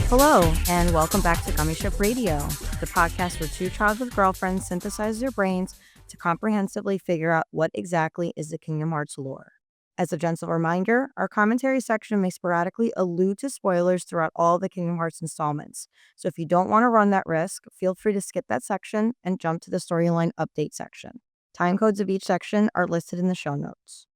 Hello, and welcome back to Gummi Ship Radio, the podcast where two childhood girlfriends synthesize their brains to comprehensively figure out what exactly is the Kingdom Hearts lore. As a gentle reminder, our commentary section may sporadically allude to spoilers throughout all the Kingdom Hearts installments, so if you don't want to run that risk, feel free to skip that section and jump to the storyline update section. Time codes of each section are listed in the show notes.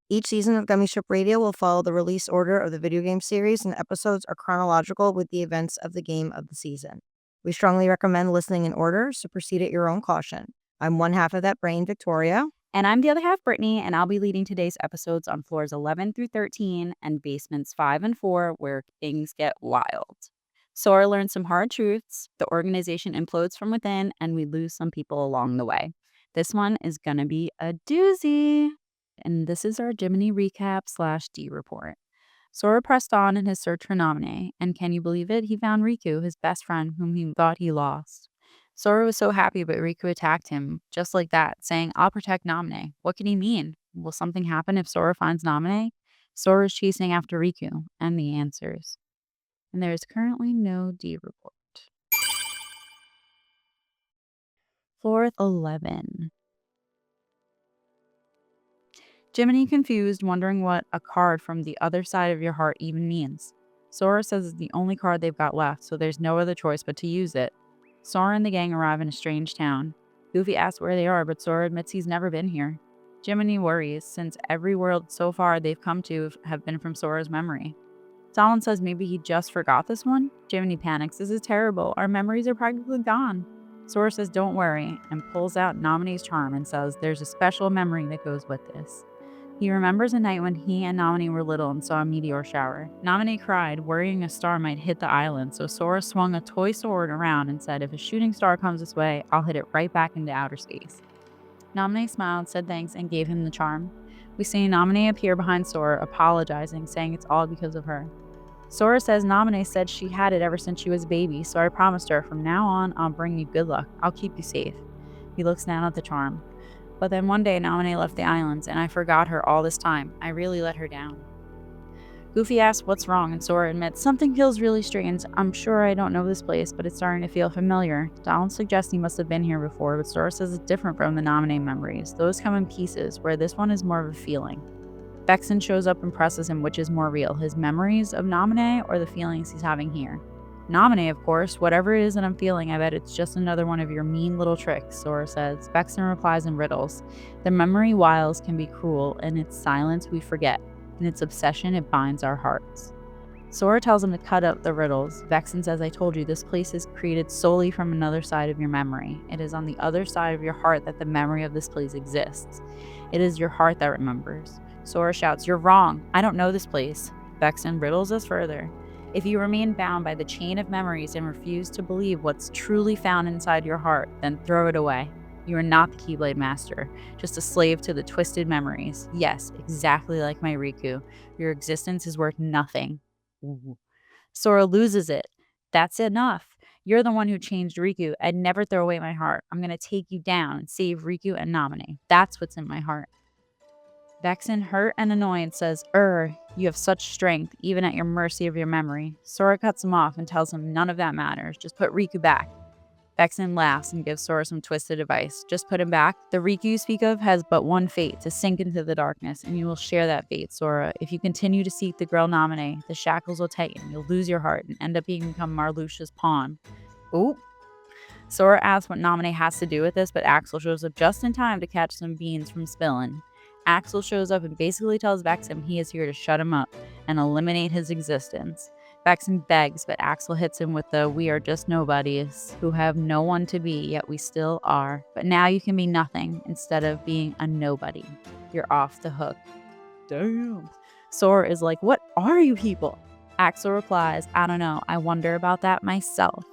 Each season of Gummi Ship Radio will follow the release order of the video game series, and episodes are chronological with the events of the game of the season. We strongly recommend listening in order, so proceed at your own caution. I'm one half of that brain, Victoria. And I'm the other half, Brittany, and I'll be leading today's episodes on floors 11 through 13 and basements 5 and 4, where things get wild. Sora learns some hard truths, the organization implodes from within, and we lose some people along the way. This one is gonna be a doozy. And this is our Jiminy recap / D report. Sora pressed on in his search for Naminé, and can you believe it? He found Riku, his best friend, whom he thought he lost. Sora was so happy, but Riku attacked him, just like that, saying, "I'll protect Naminé." What could he mean? Will something happen if Sora finds Naminé? Sora is chasing after Riku, and the answers. And there is currently no D report. Floor 11. Jiminy confused, wondering what a card from the other side of your heart even means. Sora says it's the only card they've got left, so there's no other choice but to use it. Sora and the gang arrive in a strange town. Goofy asks where they are, but Sora admits he's never been here. Jiminy worries, since every world so far they've come to have been from Sora's memory. Talon says maybe he just forgot this one. Jiminy panics. This is terrible. Our memories are practically gone. Sora says don't worry, and pulls out Naminé's charm and says there's a special memory that goes with this. He remembers a night when he and Naminé were little and saw a meteor shower. Naminé cried, worrying a star might hit the island, so Sora swung a toy sword around and said, if a shooting star comes this way, I'll hit it right back into outer space. Naminé smiled, said thanks, and gave him the charm. We see Naminé appear behind Sora, apologizing, saying it's all because of her. Sora says Naminé said she had it ever since she was a baby, so I promised her, from now on, I'll bring you good luck. I'll keep you safe. He looks down at the charm. But then one day Naminé left the islands, and I forgot her all this time. I really let her down. Goofy asks what's wrong, and Sora admits, something feels really strange. I'm sure I don't know this place, but it's starting to feel familiar. Talon suggests he must have been here before, but Sora says it's different from the Naminé memories. Those come in pieces, where this one is more of a feeling. Vexen shows up and presses him which is more real, his memories of Naminé or the feelings he's having here. Naminé, of course. Whatever it is that I'm feeling, I bet it's just another one of your mean little tricks, Sora says. Vexen replies in riddles. The memory wiles can be cruel. In its silence, we forget. In its obsession, it binds our hearts. Sora tells him to cut up the riddles. Vexen says, I told you, this place is created solely from another side of your memory. It is on the other side of your heart that the memory of this place exists. It is your heart that remembers. Sora shouts, you're wrong. I don't know this place. Vexen riddles us further. If you remain bound by the chain of memories and refuse to believe what's truly found inside your heart, then throw it away. You are not the Keyblade Master, just a slave to the twisted memories. Yes, exactly like my Riku. Your existence is worth nothing. Ooh. Sora loses it. That's enough. You're the one who changed Riku. I'd never throw away my heart. I'm going to take you down and save Riku and Naminé. That's what's in my heart. Vexen, hurt and annoyed, says, you have such strength, even at your mercy of your memory. Sora cuts him off and tells him none of that matters. Just put Riku back. Vexen laughs and gives Sora some twisted advice. Just put him back. The Riku you speak of has but one fate, to sink into the darkness, and you will share that fate, Sora. If you continue to seek the girl Naminé, the shackles will tighten, you'll lose your heart, and end up become Marluxia's pawn. Ooh. Sora asks what Naminé has to do with this, but Axel shows up just in time to catch some beans from spilling. Axel shows up and basically tells Vexen he is here to shut him up and eliminate his existence. Vexen begs, but Axel hits him with the we are just nobodies who have no one to be, yet we still are. But now you can be nothing instead of being a nobody. You're off the hook. Damn. Sora is like, what are you people? Axel replies, I don't know. I wonder about that myself.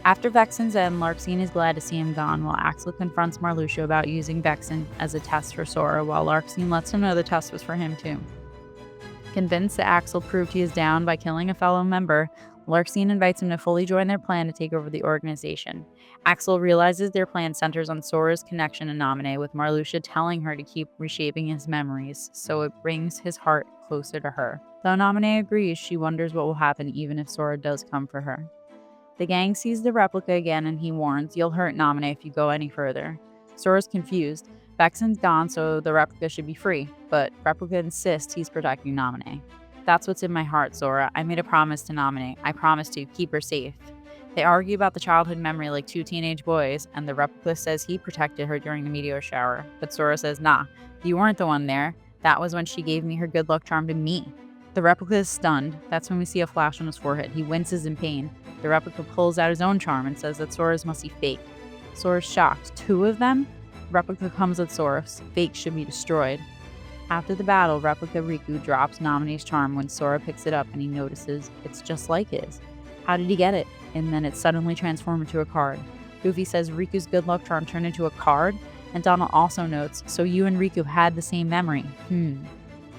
After Vexen's end, Larxene is glad to see him gone, while Axel confronts Marluxia about using Vexen as a test for Sora, while Larxene lets him know the test was for him too. Convinced that Axel proved he is down by killing a fellow member, Larxene invites him to fully join their plan to take over the organization. Axel realizes their plan centers on Sora's connection to Naminé, with Marluxia telling her to keep reshaping his memories, so it brings his heart closer to her. Though Naminé agrees, she wonders what will happen even if Sora does come for her. The gang sees the replica again and he warns, "You'll hurt Naminé if you go any further." Sora's confused. Vexen's gone, so the replica should be free, but Replica insists he's protecting Naminé. "That's what's in my heart, Sora. I made a promise to Naminé. I promised to keep her safe." They argue about the childhood memory like two teenage boys, and the replica says he protected her during the meteor shower. But Sora says, "Nah, you weren't the one there. That was when she gave me her good luck charm to me." The replica is stunned. That's when we see a flash on his forehead. He winces in pain. The replica pulls out his own charm and says that Sora's must be fake. Sora's shocked. 2 of them? Replica comes at Sora's. Fake should be destroyed. After the battle, Replica Riku drops Naminé's charm when Sora picks it up and he notices it's just like his. How did he get it? And then it suddenly transformed into a card. Goofy says Riku's good luck charm turned into a card, and Donald also notes, "So you and Riku had the same memory."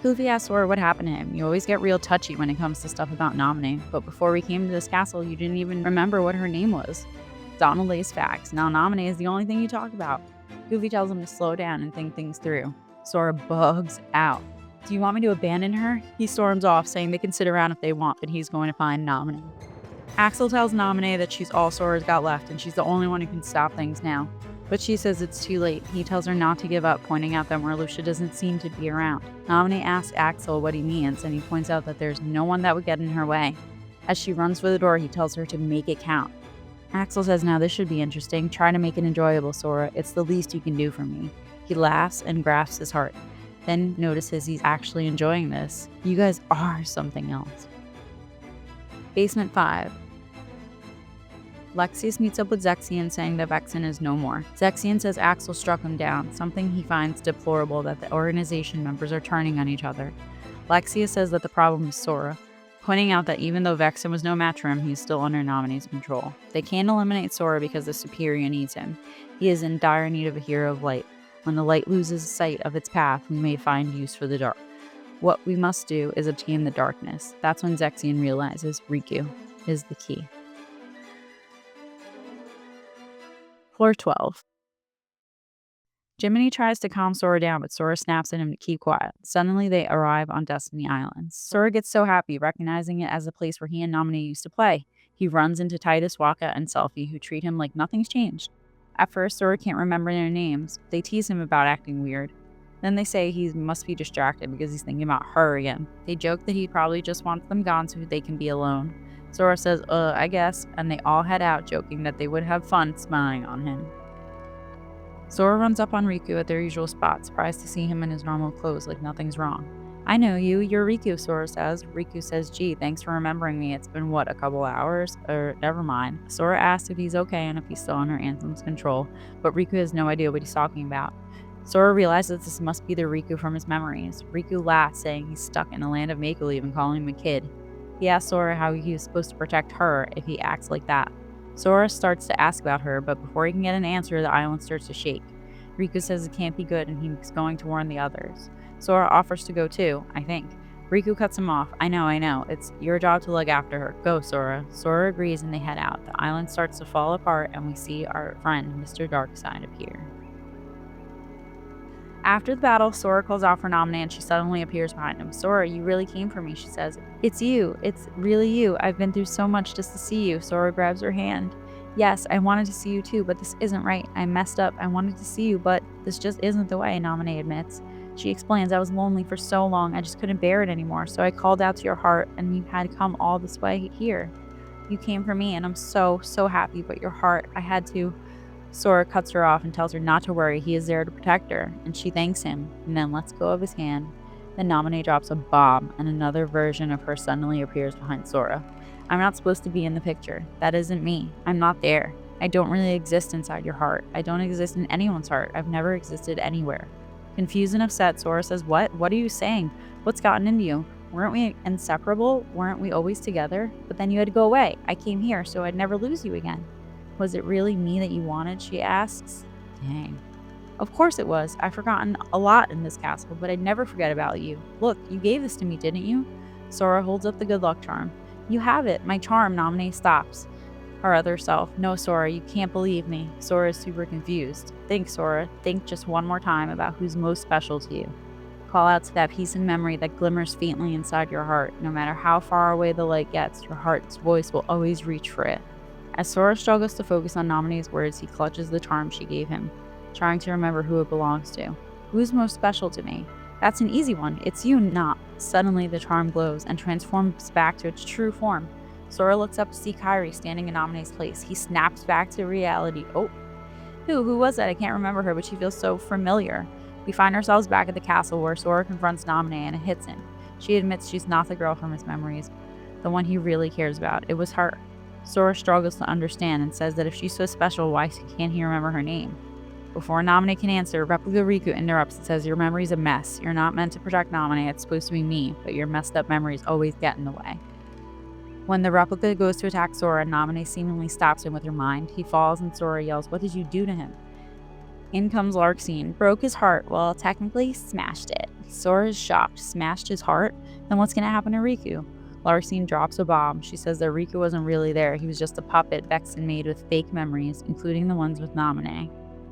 Goofy asks Sora what happened to him. "You always get real touchy when it comes to stuff about Naminé, but before we came to this castle, you didn't even remember what her name was." Donald lays facts. "Now Naminé is the only thing you talk about." Goofy tells him to slow down and think things through. Sora bugs out. "Do you want me to abandon her?" He storms off, saying they can sit around if they want, but he's going to find Naminé. Axel tells Naminé that she's all Sora's got left, and she's the only one who can stop things now. But she says it's too late. He tells her not to give up, pointing out that Marluxia doesn't seem to be around. Naminé asks Axel what he means, and he points out that there's no one that would get in her way. As she runs for the door, he tells her to make it count. Axel says, "Now this should be interesting. Try to make it enjoyable, Sora. It's the least you can do for me." He laughs and grasps his heart, then notices he's actually enjoying this. "You guys are something else." Basement 5. Lexaeus meets up with Zexion, saying that Vexen is no more. Zexion says Axel struck him down, something he finds deplorable that the organization members are turning on each other. Lexaeus says that the problem is Sora, pointing out that even though Vexen was no match for him, he's still under Naminé's control. They can't eliminate Sora because the Superior needs him. He is in dire need of a hero of light. When the light loses sight of its path, we may find use for the dark. What we must do is obtain the darkness. That's when Zexion realizes Riku is the key. Floor 12. Jiminy tries to calm Sora down, but Sora snaps at him to keep quiet. Suddenly, they arrive on Destiny Islands. Sora gets so happy, recognizing it as a place where he and Naminé used to play. He runs into Titus, Waka, and Selphie, who treat him like nothing's changed. At first, Sora can't remember their names. They tease him about acting weird. Then they say he must be distracted because he's thinking about her again. They joke that he probably just wants them gone so they can be alone. Sora says, I guess, and they all head out, joking that they would have fun spying on him. Sora runs up on Riku at their usual spot, surprised to see him in his normal clothes like nothing's wrong. "I know you, you're Riku," Sora says. Riku says, "Gee, thanks for remembering me. It's been, a couple hours? Never mind." Sora asks if he's okay and if he's still under Anthem's control, but Riku has no idea what he's talking about. Sora realizes this must be the Riku from his memories. Riku laughs, saying he's stuck in a land of make-believe and calling him a kid. He asks Sora how he was supposed to protect her if he acts like that. Sora starts to ask about her, but before he can get an answer, the island starts to shake. Riku says it can't be good and he's going to warn the others. Sora offers to go too, I think. Riku cuts him off. I know. It's your job to look after her. Go, Sora." Sora agrees and they head out. The island starts to fall apart and we see our friend, Mr. Darkseid, appear. After the battle, Sora calls out for Naminé and she suddenly appears behind him. "Sora, you really came for me," she says. "It's you. It's really you. I've been through so much just to see you." Sora grabs her hand. "Yes, I wanted to see you too, but this isn't right. I messed up. I wanted to see you, but this just isn't the way," Naminé admits. She explains, "I was lonely for so long, I just couldn't bear it anymore, so I called out to your heart, and you had come all this way here. You came for me, and I'm so happy, but your heart, I had to..." Sora cuts her off and tells her not to worry, he is there to protect her, and she thanks him, and then lets go of his hand. Then Naminé drops a bomb, and another version of her suddenly appears behind Sora. "I'm not supposed to be in the picture. That isn't me. I'm not there. I don't really exist inside your heart. I don't exist in anyone's heart. I've never existed anywhere." Confused and upset, Sora says, What? What are you saying? What's gotten into you? Weren't we inseparable? Weren't we always together? But then you had to go away. I came here so I'd never lose you again. Was it really me that you wanted?" she asks. Dang. "Of course it was. I've forgotten a lot in this castle, but I'd never forget about you. Look, you gave this to me, didn't you?" Sora holds up the good luck charm. "You have it. My charm." Naminé stops. Her other self. "No, Sora, you can't believe me." Sora is super confused. "Think, Sora. Think just one more time about who's most special to you." call out to that peace and memory that glimmers faintly inside your heart. No matter how far away the light gets, your heart's voice will always reach for it. As Sora struggles to focus on Naminé's words, he clutches the charm she gave him, trying to remember who it belongs to. Who's most special to me? That's an easy one. It's you, not. Suddenly, the charm glows and transforms back to its true form. Sora looks up to see Kairi standing in Naminé's place. He snaps back to reality. Oh, who was that? I can't remember her, but she feels so familiar. We find ourselves back at the castle where Sora confronts Naminé and it hits him. She admits she's not the girl from his memories, the one he really cares about. It was her. Sora struggles to understand and says that if she's so special, why can't he remember her name? Before Naminé can answer, Replica Riku interrupts and says, "Your memory's a mess. You're not meant to protect Naminé. It's supposed to be me, but your messed up memories always get in the way." When the replica goes to attack Sora, Naminé seemingly stops him with her mind. He falls and Sora yells, "What did you do to him?" In comes Larxene. Broke his heart. Well, technically smashed it. Sora is shocked. Smashed his heart? Then what's going to happen to Riku? Larxene drops a bomb. She says that Riku wasn't really there. He was just a puppet Vexen made with fake memories, including the ones with Naminé.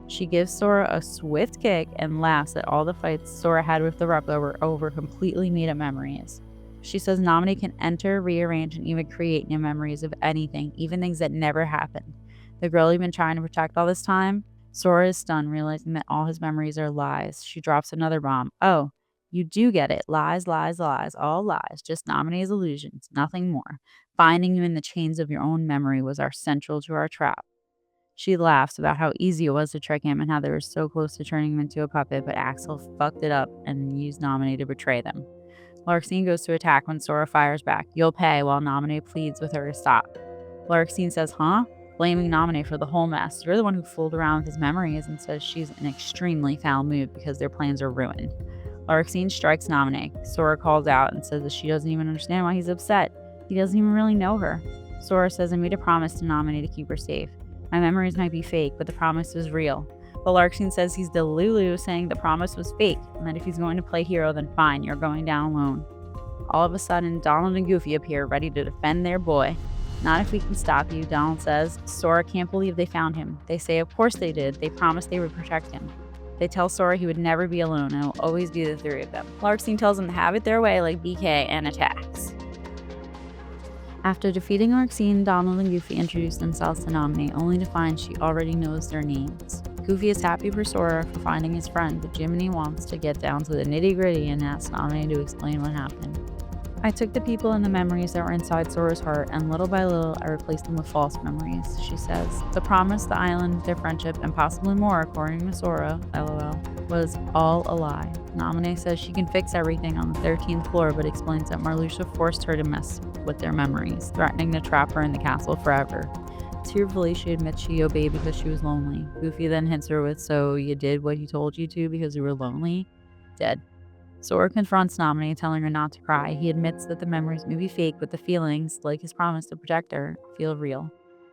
She gives Sora a swift kick and laughs that all the fights Sora had with the replica were over completely made up memories. She says Naminé can enter, rearrange, and even create new memories of anything, even things that never happened. The girl you've been trying to protect all this time? Sora is stunned, realizing that all his memories are lies. She drops another bomb. Oh, you do get it. Lies, lies, lies. All lies. Just Naminé's illusions. Nothing more. Binding you in the chains of your own memory was our central to our trap. She laughs about how easy it was to trick him and how they were so close to turning him into a puppet, but Axel fucked it up and used Naminé to betray them. Larxene goes to attack when Sora fires back. "You'll pay," while Naminé pleads with her to stop. Larxene says, "Huh?" Blaming Naminé for the whole mess. You're the one who fooled around with his memories, and says she's an extremely foul move because their plans are ruined. Larxene strikes Naminé. Sora calls out and says that she doesn't even understand why he's upset. He doesn't even really know her. Sora says, "I made a promise to Naminé to keep her safe. My memories might be fake, but the promise was real." But Larxene says he's Delulu, saying the promise was fake, and that if he's going to play hero, then fine, you're going down alone. All of a sudden, Donald and Goofy appear, ready to defend their boy. "Not if we can stop you," Donald says. Sora can't believe they found him. They say of course they did. They promised they would protect him. They tell Sora he would never be alone and it will always be the three of them. Larxene tells them to have it their way like BK and attacks. After defeating Larxene, Donald and Goofy introduce themselves to Naminé, only to find she already knows their names. Goofy is happy for Sora for finding his friend, but Jiminy wants to get down to the nitty-gritty and asks Naminé to explain what happened. "I took the people and the memories that were inside Sora's heart, and little by little, I replaced them with false memories," she says. The promise, the island, their friendship, and possibly more, according to Sora, LOL, was all a lie. Naminé says she can fix everything on the 13th floor, but explains that Marluxia forced her to mess with their memories, threatening to trap her in the castle forever. Tearfully, she admits she obeyed because she was lonely. Goofy then hits her with, "So you did what he told you to because you were lonely?" Dead. Sora confronts Naminé, telling her not to cry. He admits that the memories may be fake, but the feelings, like his promise to protect her, feel real.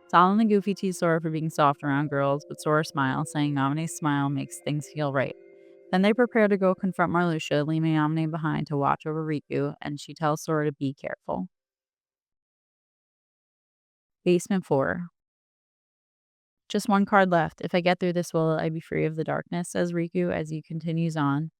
Donald and Goofy tease Sora for being soft around girls, but Sora smiles, saying Naminé's smile makes things feel right. Then they prepare to go confront Marluxia, leaving Naminé behind to watch over Riku, and she tells Sora to be careful. Basement 4. "Just one card left. If I get through this, will I be free of the darkness?" says Riku as he continues on.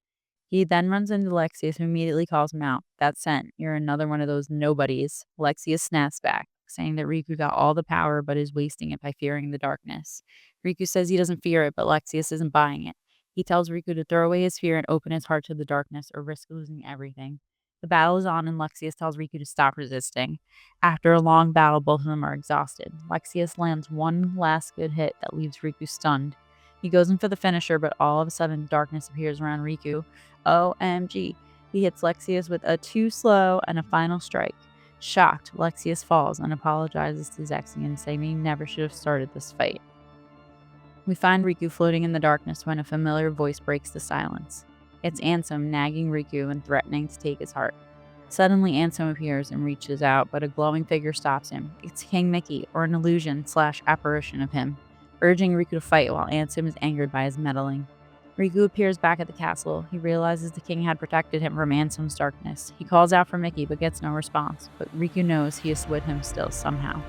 He then runs into Lexaeus, who immediately calls him out. "That's sent. You're another one of those nobodies." Lexaeus snaps back, saying that Riku got all the power but is wasting it by fearing the darkness. Riku says he doesn't fear it, but Lexaeus isn't buying it. He tells Riku to throw away his fear and open his heart to the darkness or risk losing everything. The battle is on, and Lexaeus tells Riku to stop resisting. After a long battle, both of them are exhausted. Lexaeus lands one last good hit that leaves Riku stunned. He goes in for the finisher, but all of a sudden, darkness appears around Riku. OMG. He hits Lexaeus with a too slow and a final strike. Shocked, Lexaeus falls and apologizes to Zexion, saying he never should have started this fight. We find Riku floating in the darkness when a familiar voice breaks the silence. It's Ansem nagging Riku and threatening to take his heart. Suddenly, Ansem appears and reaches out, but a glowing figure stops him. It's King Mickey, or an illusion/apparition of him, urging Riku to fight while Ansem is angered by his meddling. Riku appears back at the castle. He realizes the king had protected him from Ansem's darkness. He calls out for Mickey but gets no response, but Riku knows he is with him still somehow.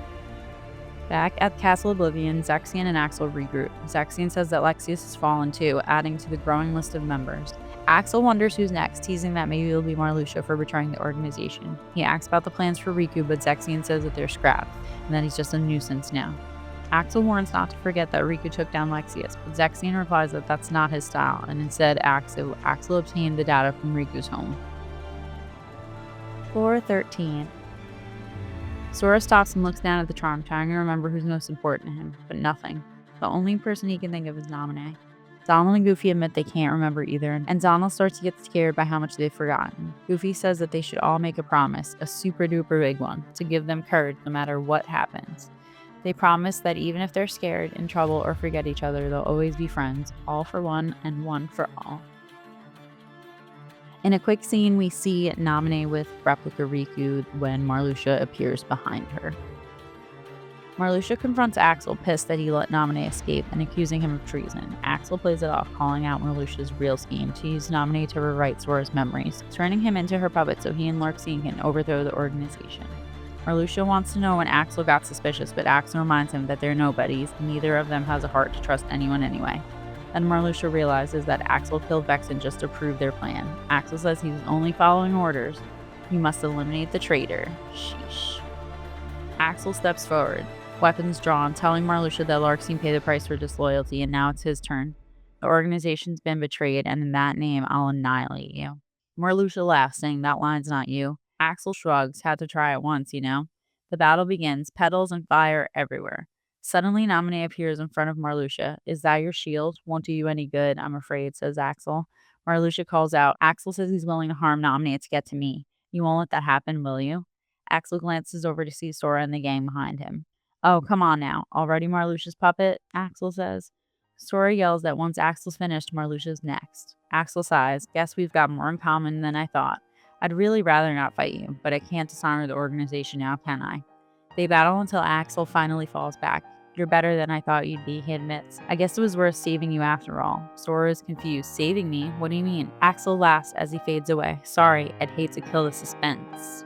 Back at Castle Oblivion, Zexion and Axel regroup. Zexion says that Lexaeus has fallen too, adding to the growing list of members. Axel wonders who's next, teasing that maybe it'll be Marluxia for betraying the organization. He asks about the plans for Riku, but Zexion says that they're scrapped, and that he's just a nuisance now. Axel warns not to forget that Riku took down Lexius, but Zexion replies that that's not his style, and instead Axel obtained the data from Riku's home. Floor 13. Sora stops and looks down at the charm, trying to remember who's most important to him, but nothing. The only person he can think of is Naminé. Donald and Goofy admit they can't remember either, and Donald starts to get scared by how much they've forgotten. Goofy says that they should all make a promise, a super duper big one, to give them courage no matter what happens. They promise that even if they're scared, in trouble, or forget each other, they'll always be friends, all for one and one for all. In a quick scene, we see Naminé with replica Riku when Marluxia appears behind her. Marluxia confronts Axel, pissed that he let Naminé escape and accusing him of treason. Axel plays it off, calling out Marluxia's real scheme to use Naminé to rewrite Sora's memories, turning him into her puppet so he and Larxene can overthrow the organization. Marluxia wants to know when Axel got suspicious, but Axel reminds him that they're nobodies, and neither of them has a heart to trust anyone anyway. Then Marluxia realizes that Axel killed Vexen just to prove their plan. Axel says he's only following orders. He must eliminate the traitor. Sheesh. Axel steps forward, weapons drawn, telling Marluxia that Larxene paid the price for disloyalty, and now it's his turn. The organization's been betrayed, and in that name, I'll annihilate you. Marluxia laughs, saying that line's not you. Axel shrugs, had to try it once, you know. The battle begins, petals and fire everywhere. Suddenly, Naminé appears in front of Marluxia. Is that your shield? Won't do you any good, I'm afraid, says Axel. Marluxia calls out. Axel says he's willing to harm Naminé to get to me. You won't let that happen, will you? Axel glances over to see Sora and the gang behind him. Oh, come on now. Already Marluxia's puppet? Axel says. Sora yells that once Axel's finished, Marluxia's next. Axel sighs. Guess we've got more in common than I thought. I'd really rather not fight you, but I can't dishonor the organization now, can I? They battle until Axel finally falls back. You're better than I thought you'd be, he admits. I guess it was worth saving you after all. Sora is confused. Saving me? What do you mean? Axel laughs as he fades away. Sorry, I'd hate to kill the suspense.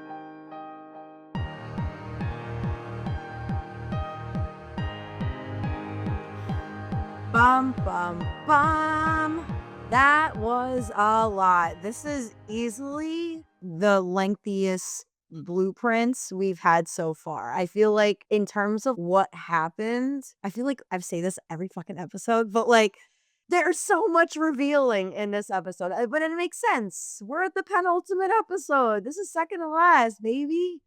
Bum, bum, bum. That was a lot. This is easily the lengthiest blueprints we've had so far. I feel like in terms of what happened, I feel like I've said this every fucking episode, but like there's so much revealing in this episode. But it makes sense. We're at the penultimate episode. This is second to last, baby.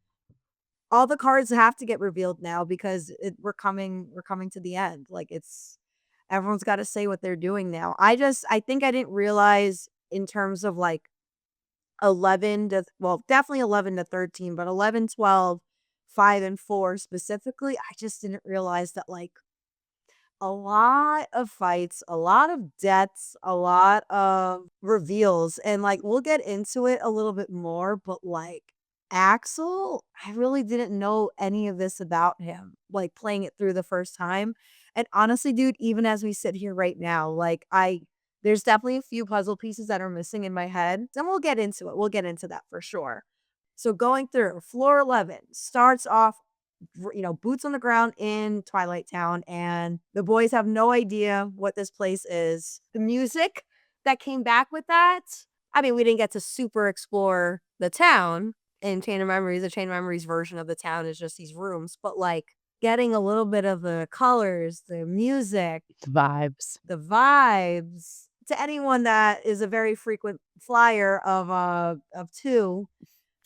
All the cards have to get revealed now because we're coming to the end. Like everyone's got to say what they're doing now. I think I didn't realize in terms of like 11 to, well, definitely 11 to 13, but 11, 12, 5, and 4 specifically, I just didn't realize that like a lot of fights, a lot of deaths, a lot of reveals, and like we'll get into it a little bit more, but like Axel, I really didn't know any of this about him, like playing it through the first time. And honestly, dude, even as we sit here right now, like there's definitely a few puzzle pieces that are missing in my head. And we'll get into it. We'll get into that for sure. So going through floor 11 starts off, boots on the ground in Twilight Town. And the boys have no idea what this place is. The music that came back with that. I mean, we didn't get to super explore the town in Chain of Memories. The Chain of Memories version of the town is just these rooms. But like getting a little bit of the colors, the music, The vibes. To anyone that is a very frequent flyer of two,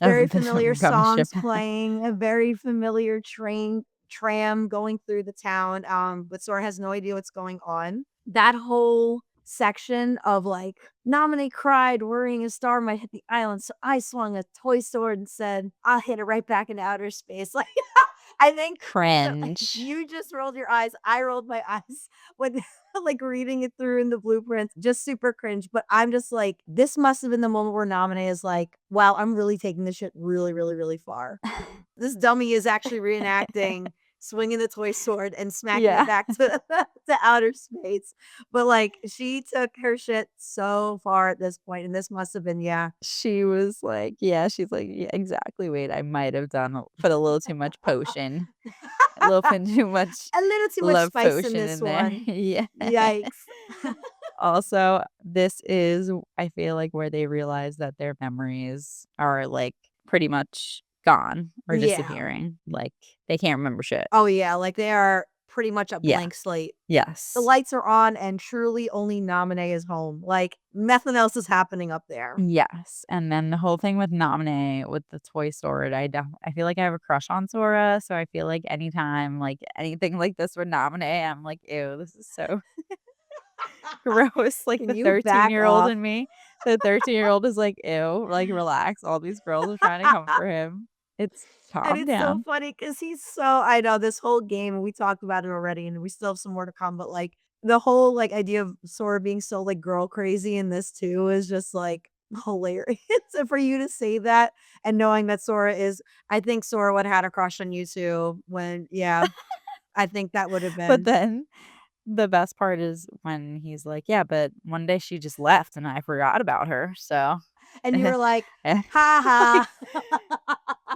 very familiar songs playing, a very familiar tram going through the town. But Sora has no idea what's going on. That whole section of like Naminé cried, worrying a star might hit the island, so I swung a toy sword and said, I'll hit it right back into outer space. Like I think cringe. You just rolled your eyes. I rolled my eyes when like reading it through in the blueprints. Just super cringe. But I'm just like, this must have been the moment where Naminé is like, wow, I'm really taking this shit really, really, really far. This dummy is actually reenacting swinging the toy sword and smacking it back to outer space. But like she took her shit so far at this point, and this must have been She was like, she's like, yeah, exactly. Wait, I might have put a little too much potion, a little too much spice in this one. Yeah. Yikes. Also, this is, I feel like, where they realize that their memories are, like, pretty much gone or Yeah. disappearing. Like, they can't remember shit. Oh, yeah, like, they are pretty much a Yeah. blank slate. The Yes. lights are on, and truly only Naminé is home. Like, nothing else is happening up there. Yes, and then the whole thing with Naminé with the toy sword, I feel like I have a crush on Sora, so I feel like anytime, like, anything like this with Naminé, I'm like, "Ew, this is so gross." Like, Can the you back 13-year-old off? in me, the 13-year-old is like, "Ew, like, relax, all these girls are trying to come for him." It's And calm it's so down. funny because he's so I know this whole game, we talked about it already, and we still have some more to come, but, like, the whole, like, idea of Sora being so, like, girl crazy in this too is just, like, hilarious. And for you to say that and knowing that Sora is I think Sora would have had a crush on you too when yeah, I think that would have But been then the best part is when he's like, "Yeah, but one day she just left and I forgot about her, so." and you were like, Eh. "Ha Like, ha."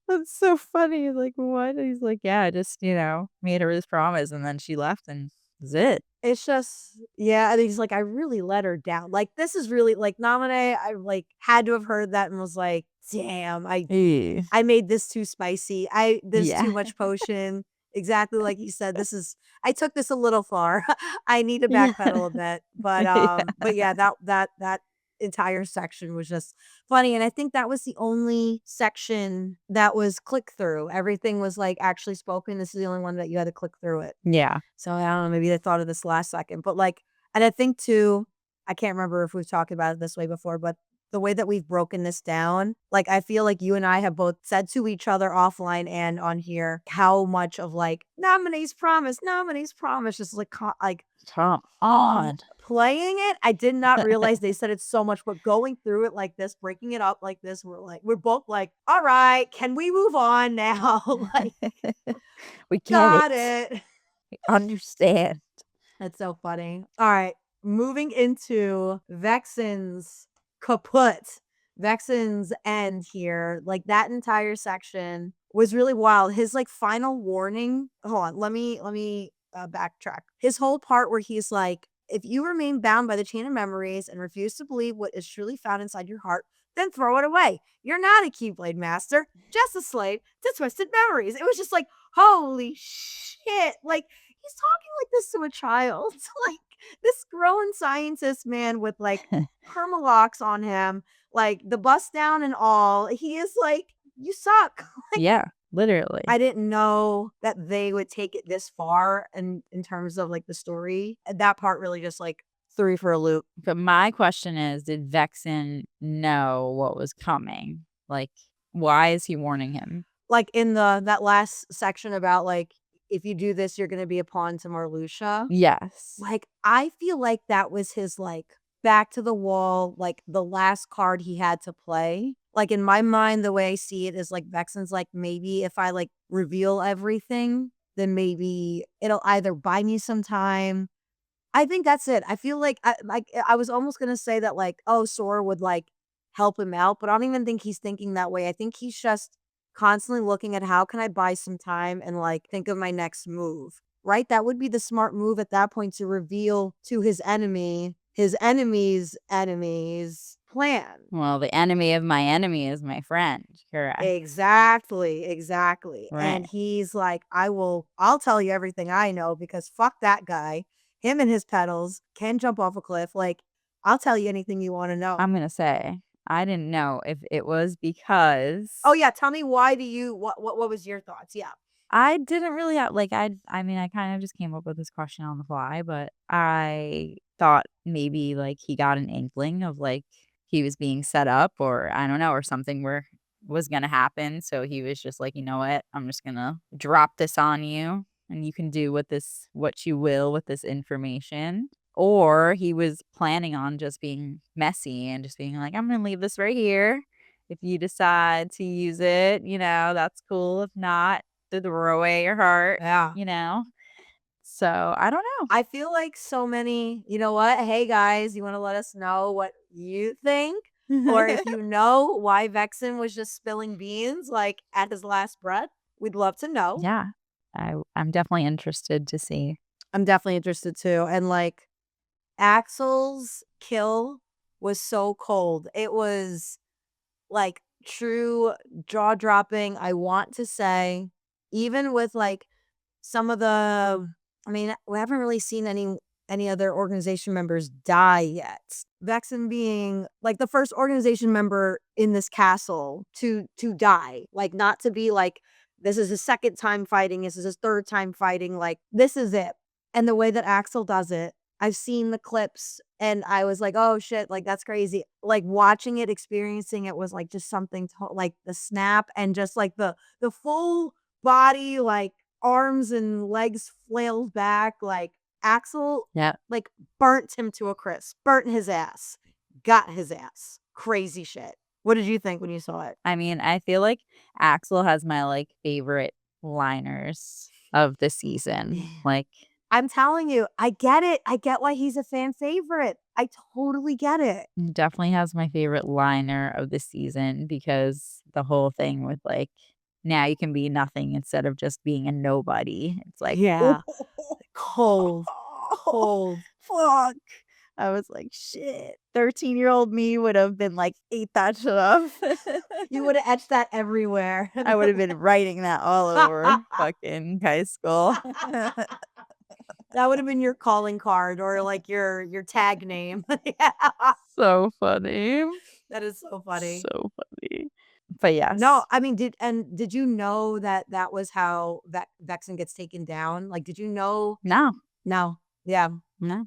that's so funny, like, "What?" He's like, "Yeah, I just, made her this promise and then she left and that's it." It's just yeah, and he's like, "I really let her down." Like, this is really like, Naminé, I, like, had to have heard that and was like, "Damn, Ew. I made this too spicy. There's Yeah. too much potion." Exactly like you said, this is I took this a little far. I need to Yeah. backpedal a bit. Yeah. But yeah, that entire section was just funny. And I think that was the only section that was click through. Everything was like actually spoken. This is the only one that you had to click through it. Yeah. So I don't know, maybe they thought of this last second. But like and I think too, I can't remember if we've talked about it this way before, but the way that we've broken this down, like, I feel like you and I have both said to each other offline and on here how much of, like, Nominee's promise, just, like, like, Come on. playing it, I did not realize they said it so much, but going through it like this, breaking it up like this, we're both like, "Alright, can we move on now?" Like, We get "Got it. it." We understand. That's so funny. Alright, moving into Vexen's kaput. Vexen's end here, like, that entire section was really wild. His, like, final warning hold on, let me backtrack. His whole part where he's like, "If you remain bound by the chain of memories and refuse to believe what is truly found inside your heart, then throw it away. You're not a Keyblade master, just a slave to twisted memories." It was just like, holy shit, like, he's talking like this to a child. Like, this grown scientist man with, like, permalocks on him, like, the bust down and all. He is like, "You suck." Like, Yeah, literally. I didn't know that they would take it this far in terms of, like, the story. And that part really just, like, threw me for a loop. But my question is, did Vexen know what was coming? Like, why is he warning him? Like, in that last section about, like, if you do this, you're gonna be a pawn to Marluxia. Yes. Like, I feel like that was his, like, back to the wall, like, the last card he had to play. Like, in my mind, the way I see it is, like, Vexen's like, maybe if I, like, reveal everything, then maybe it'll either buy me some time. I think that's it. I feel like, I was almost gonna say that, like, oh, Sora would, like, help him out, but I don't even think he's thinking that way. I think he's just constantly looking at how can I buy some time and, like, think of my next move, right? That would be the smart move at that point to reveal to his enemy's enemy's plan. Well, the enemy of my enemy is my friend. Correct. Exactly, exactly. Right. And he's like, I'll tell you everything I know because fuck that guy. Him and his pedals can jump off a cliff. Like, I'll tell you anything you want to know. I'm gonna say, I didn't know if it was because Oh yeah, tell me why do you what was your thoughts? Yeah. I didn't really have like, I mean, I kind of just came up with this question on the fly, but I thought maybe, like, he got an inkling of, like, he was being set up or I don't know, or something where was gonna happen, so he was just like, "You know what? I'm just gonna drop this on you, and you can do what you will with this information." Or he was planning on just being messy and just being like, "I'm gonna leave this right here. If you decide to use it, that's cool. If not, to throw away your heart, Yeah. you know?" So, I don't know. I feel like so many, you know what? Hey guys, you want to let us know what you think? Or if you know why Vexen was just spilling beans like at his last breath, we'd love to know. Yeah. I'm definitely interested to see. I'm definitely interested too. And like Axel's kill was so cold. It was like true jaw dropping. I want to say, even with like some of the, I mean, we haven't really seen any other organization members die yet. Vexen being like the first organization member in this castle to die, like not to be like this is his second time fighting, this is his third time fighting, like this is it. And the way that Axel does it, I've seen the clips and I was like, oh shit, like that's crazy. Like watching it, experiencing it was like just something like the snap and just like the full body, like arms and legs flailed back. Like Axel, Yeah. like burnt him to a crisp, burnt his ass, got his ass. Crazy shit. What did you think when you saw it? I mean, I feel like Axel has my like favorite liners of the season. Like, I'm telling you, I get it. I get why he's a fan favorite. I totally get it. he definitely has my favorite liner of the season because the whole thing with like, now you can be nothing instead of just being a nobody. It's like, Yeah. Cold. Cold. fuck. I was like, shit. 13-year-old me would have been like, ate that shit up. You would have etched that everywhere. I would have been writing that all over fucking high school. That would have been your calling card or like your tag name. Yeah. So funny. That is so funny. So funny. But yes. No, I mean, did you know that was how Vexen gets taken down? Like, did you know? No. No. Yeah. No.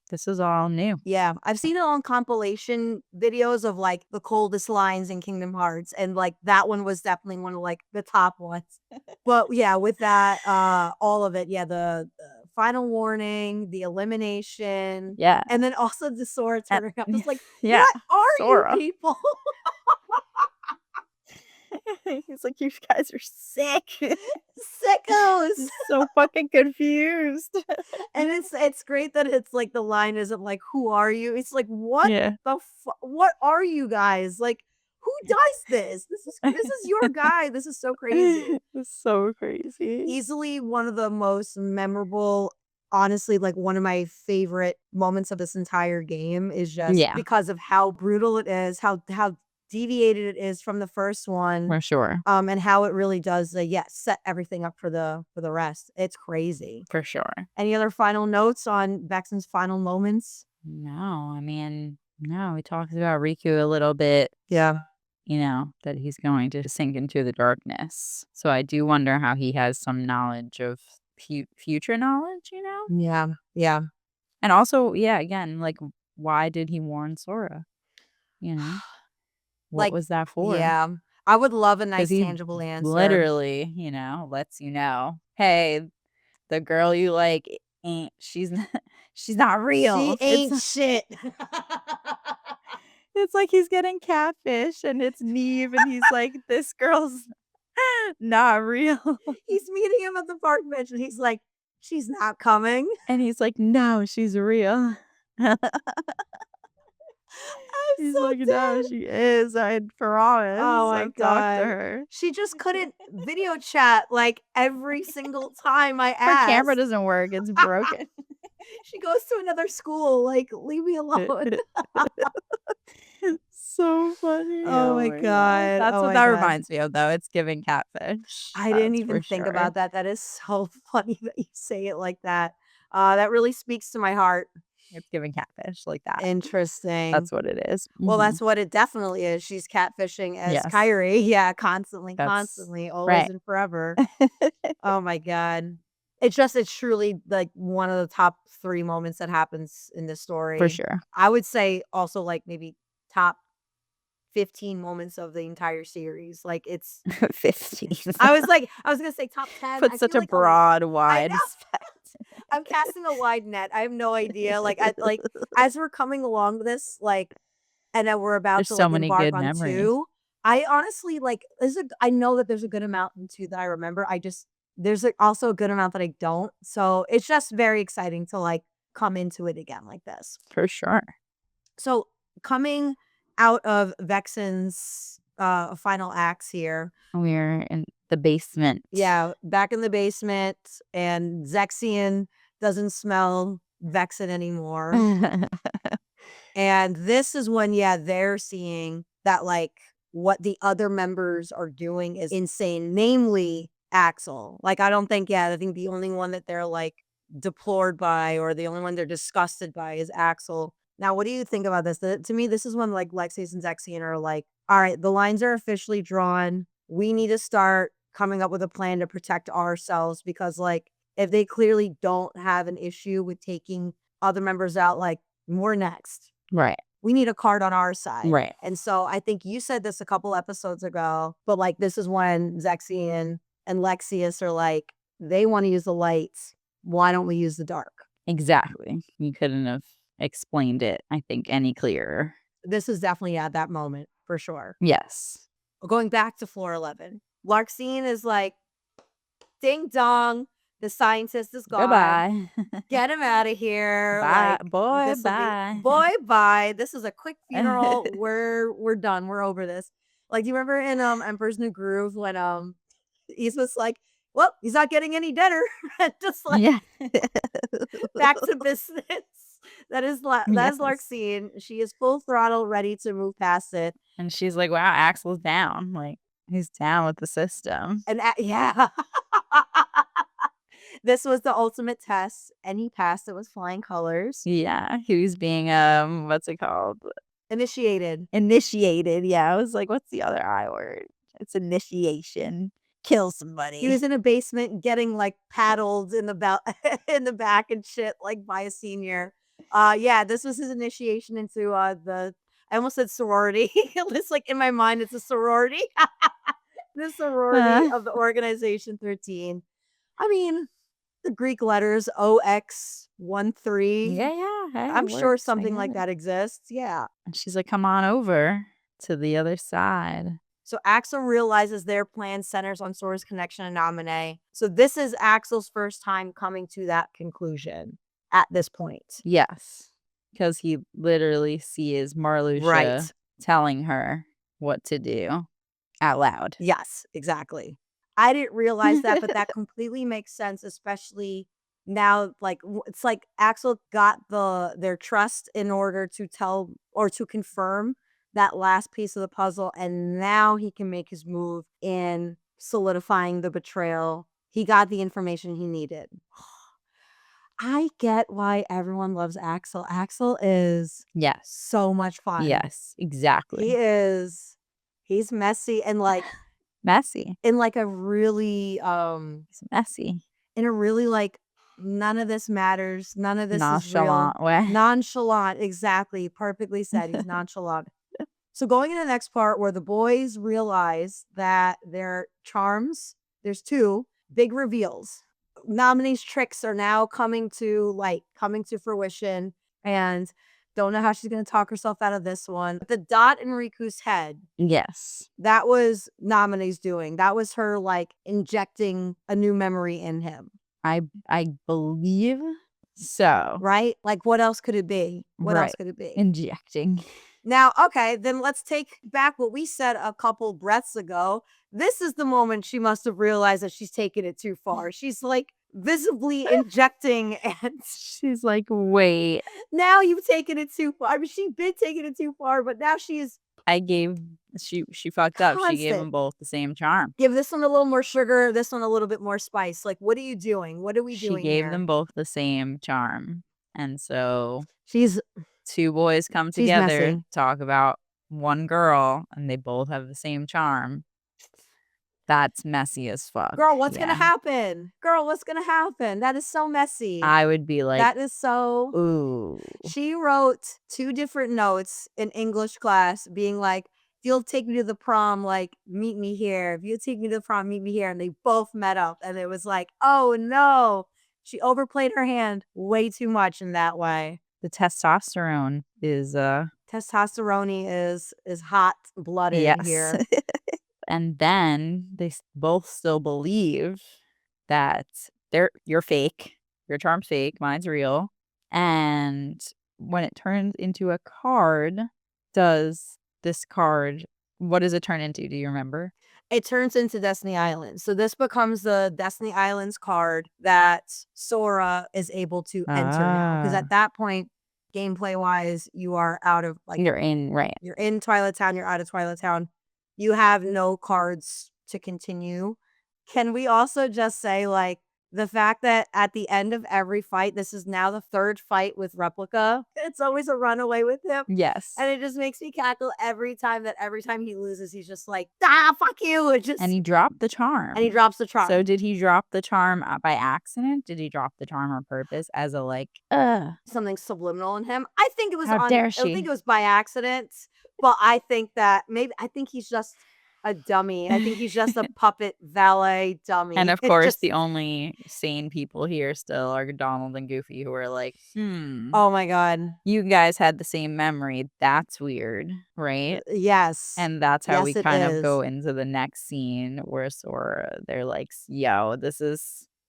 This is all new. Yeah. I've seen it on compilation videos of like the coldest lines in Kingdom Hearts. And like that one was definitely one of like the top ones. But yeah, with that, all of it. Yeah. The final warning, the elimination. Yeah. And then also the Sora turning up. It's like, yeah. what are Sora. you people? He's like, you guys are sick. Sickos. So fucking confused. And it's great that it's like the line isn't like, who are you? It's like, what Yeah. what are you guys? Like, who does this? This is your guy. This is so crazy. It's so crazy. Easily one of the most memorable, honestly, like one of my favorite moments of this entire game is just because of how brutal it is, how deviated it is from the first one. For sure. And how it really does set everything up for the rest. It's crazy. For sure. Any other final notes on Vexen's final moments? No, I mean, no, we talked about Riku a little bit. Yeah. You know, that he's going to sink into the darkness. So I do wonder how he has some knowledge of future knowledge, you know? Yeah. Yeah. And also, yeah, again, like, why did he warn Sora? You know? What Like, was that for? Yeah. I would love a nice 'Cause he tangible answer. literally, you know, lets you know, hey, the girl you like ain't, she's not real. She ain't shit. It's like he's getting catfish and it's Neve and he's like, this girl's not real. He's meeting him at the park bench and he's like, she's not coming. And he's like, no, she's real. He's so like, no, dead. she is. I promise. Oh my I've talked God. to her. She just couldn't video chat like every single time I Her asked. camera doesn't work. It's broken. She goes to another school. Like, leave me alone. So funny. Oh my God. That's Oh what my that God. reminds me of, though. It's giving catfish. I didn't That's even for think sure. about that. That is so funny that you say it like that. That really speaks to my heart. It's giving catfish like that. Interesting. That's what it is. Well, that's what it definitely is. She's catfishing as Yes. Kyrie. Yeah, constantly, That's always right. and forever. Oh my God. It's truly like one of the top 3 moments that happens in this story. For sure. I would say also like maybe top 15 moments of the entire series. Like it's 15. I was gonna say top 10. Put I such feel a like broad, I wide know. I'm casting a wide net. I have no idea. Like as we're coming along this, like, and then we're about There's to so like many embark good on memories. 2. I honestly like I know that there's a good amount in 2 that I remember. There's also a good amount that I don't. So it's just very exciting to like come into it again like this. For sure. So coming out of Vexen's final acts here. We're in the basement. Yeah, back in the basement, and Zexion doesn't smell vex it anymore. And this is when, they're seeing that, like, what the other members are doing is insane, namely Axel. Like, I think the only one that they're, like, deplored by, or the only one they're disgusted by, is Axel. Now, what do you think about this? To me, this is when, like, Lexi and Zexian are like, all right, the lines are officially drawn. We need to start coming up with a plan to protect ourselves, because, like, if they clearly don't have an issue with taking other members out, like, we're next. Right. We need a card on our side. Right. And so I think you said this a couple episodes ago, but, like, this is when Zexian and Lexius are like, they want to use the lights. Why don't we use the dark? Exactly. You couldn't have explained it, I think, any clearer. This is definitely at that moment, for sure. Yes. Going back to floor 11, Larxene is like, ding dong, the scientist is gone. Goodbye. Get him out of here. Bye. Like, Boy, bye. Boy, bye. This is a quick funeral. We're done. We're over this. Like, do you remember in Emperor's New Groove when Yzma's like, well, he's not getting any deader. Just like, back to business. That is Larxene. She is full throttle, ready to move past it. And she's like, wow, Axel's down. Like, he's down with the system. And this was the ultimate test, and he passed it with flying colors. Yeah, he was being what's it called? Initiated. Yeah, I was like, what's the other I word? It's initiation. Kill somebody. He was in a basement getting, like, paddled in the in the back and shit, like, by a senior. This was his initiation into I almost said sorority. It's like, in my mind, it's a sorority. The sorority of the Organization 13. I mean, the Greek letters OX13. Yeah. Hey, I'm sure something like that exists. Yeah. And she's like, come on over to the other side. So Axel realizes their plan centers on Sora's connection to Naminé. So this is Axel's first time coming to that conclusion at this point. Yes. Because he literally sees Marluxia telling her what to do out loud. Yes, exactly. I didn't realize that, but that completely makes sense, especially now. Like, it's like Axel got their trust in order to tell or to confirm that last piece of the puzzle, and now he can make his move in solidifying the betrayal. He got the information he needed. I get why everyone loves Axel. Axel is so much fun. Yes, exactly. He's messy and, like, messy in, like, a really he's messy in a really, like, none of this matters, none of this nonchalant is real. way. Nonchalant, exactly, perfectly said. He's nonchalant. So going into the next part where the boys realize that their charms, there's 2 big reveals. Naminé's tricks are now coming to fruition, and don't know how she's going to talk herself out of this one. The dot in Riku's head. Yes. That was Naminé's doing. That was her, like, injecting a new memory in him. I believe so. Right? Like, what else could it be? What else could it be? Injecting. Now, okay, then let's take back what we said a couple breaths ago. This is the moment she must have realized that she's taken it too far. She's, like, visibly injecting, and she's like, wait. Now you've taken it too far. I mean, she's been taking it too far, but now she's... She fucked up. She gave them both the same charm. Give this one a little more sugar, this one a little bit more spice. Like, what are you doing? What are we doing here? She gave here? them both the same charm. And so... She's... 2 boys come together, talk about one girl, and they both have the same charm. That's messy as fuck. Girl, what's going to happen? Girl, what's going to happen? That is so messy. I would be like... That is so... Ooh. She wrote 2 different notes in English class being like, if you'll take me to the prom, like, meet me here. If you'll take me to the prom, meet me here. And they both met up. And it was like, oh, no. She overplayed her hand way too much in that way. The testosterone is testosterone is hot-blooded here. And then they both still believe that you're fake. Your charm's fake, mine's real. And when it turns into a card, what does it turn into? Do you remember? it turns into Destiny Islands. So this becomes the Destiny Islands card that Sora is able to enter now. Because at that point, gameplay wise, you are out of You're in, right. You're in Twilight Town, you're out of Twilight Town. You have no cards to continue. Can we also just say, like, the fact that at the end of every fight, this is now the 3rd fight with Replica. It's always a runaway with him. Yes. And it just makes me cackle every time he loses, he's just like, fuck you. And he dropped the charm. And he drops the charm. So did he drop the charm by accident? Did he drop the charm on purpose as a something subliminal in him? I think it was How dare she? I think it was by accident. But I think that I think he's just a dummy. I think he's just a puppet valet dummy. And of course, the only sane people here still are Donald and Goofy, who are like, oh my God. You guys had the same memory. That's weird, right? Yes. And that's how we kind of go is. into the next scene where Sora, they're like, yo,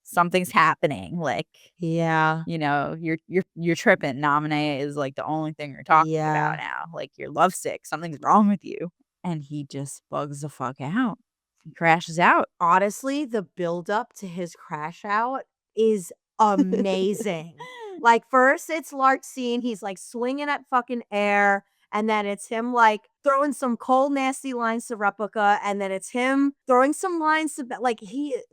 something's happening. Like, yeah, you know, you're tripping. Naminé is like the only thing you're talking about now. Like, you're lovesick. Something's wrong with you. And he just bugs the fuck out. He crashes out. Honestly, the buildup to his crash out is amazing. Like, first it's Larxene. He's like swinging at fucking air. And then it's him like throwing some cold, nasty lines to Replica. And then it's him throwing some lines to, like,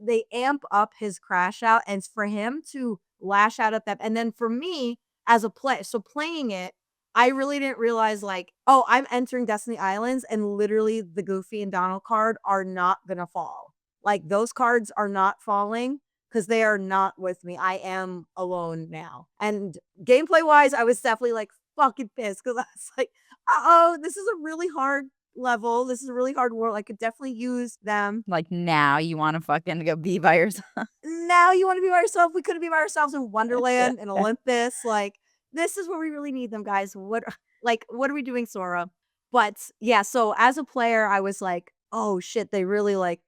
they amp up his crash out. And for him to lash out at that. And then for me as a player, so playing it, I really didn't realize, like, oh, I'm entering Destiny Islands and literally the Goofy and Donald card are not going to fall. Like, those cards are not falling because they are not with me. I am alone now. And gameplay wise, I was definitely like fucking pissed because I was like, oh, this is a really hard level. This is a really hard world. I could definitely use them. Like, now you want to fucking go be by yourself. Now you want to be by yourself. We couldn't be by ourselves in Wonderland and Olympus. Like, this is where we really need them, guys. What are we doing, Sora? But yeah, so as a player, I was like, oh shit, they really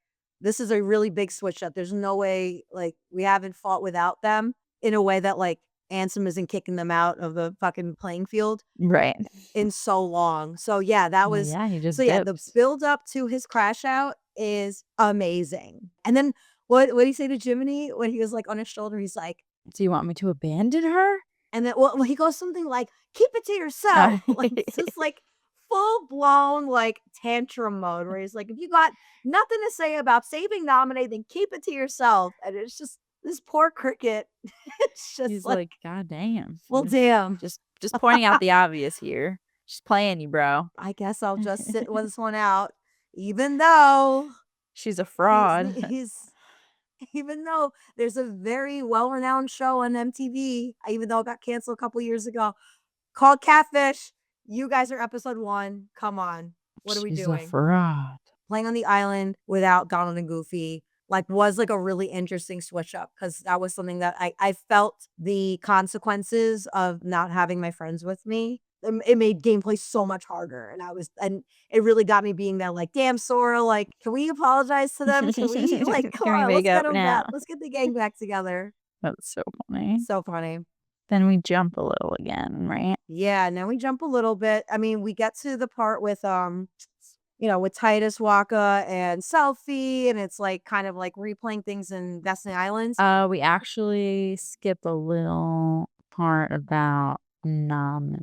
this is a really big switch up. There's no way, like, we haven't fought without them in a way that, like, Ansem isn't kicking them out of the fucking playing field. Right. In so long. So yeah, that was, he just the build up to his crash out is amazing. And then what did he say to Jiminy when he was like on his shoulder? He's like, do you want me to abandon her? And then, well, he goes something like, keep it to yourself. Like, it's just like full blown, like, tantrum mode where he's like, if you got nothing to say about saving Naminé, then keep it to yourself. And it's just this poor cricket. It's just he's like, God damn. Well, damn. Just pointing out the obvious here. She's playing you, bro. I guess I'll just sit this one out, even though she's a fraud. Even though there's a very well-renowned show on MTV, even though it got canceled a couple years ago, called Catfish. You guys are episode 1. Come on. What are we doing? She's a fraud. Playing on the island without Donald and Goofy, like, was like a really interesting switch up because that was something that I felt the consequences of not having my friends with me. It made gameplay so much harder, and it really got me being there, like, damn, Sora, like, can we apologize to them? Can we, like, come on, let's get them back. Let's get the gang back together. That's so funny. So funny. Then we jump a little again, right? Yeah, now we jump a little bit. I mean, we get to the part with with Titus, Waka, and Selfie, and it's like kind of like replaying things in Destiny Islands. We actually skip a little part about Naminé.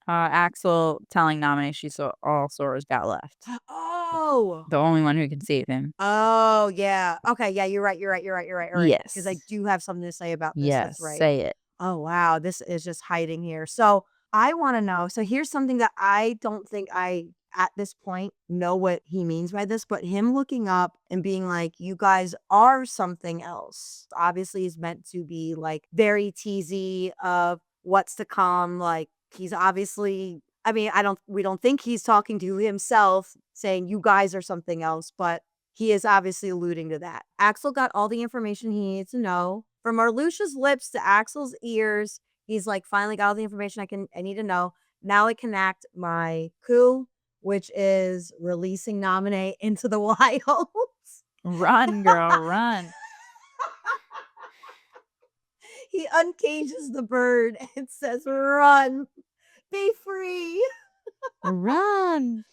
Axel telling Naminé she saw all Sora's got left. Oh, the only one who can save him. Oh, yeah. Okay, yeah, you're right. Yes, because I do have something to say about this. Yes, That's right. say it. Oh, wow, this is just hiding here. So I want to know. So here's something that I don't think I, at this point, know what he means by this, but him looking up and being like, you guys are something else. Obviously, is meant to be like very teasy of what's to come. Like, he's obviously, I mean, we don't think he's talking to himself saying you guys are something else, but he is obviously alluding to that. Axel got all the information he needed to know. From Marluxia's lips to Axel's ears, he's like, finally got all the information I need to know. Now I can act my coup, which is releasing Naminé into the wild. Run, girl, run. He uncages the bird and says, run, be free. Run.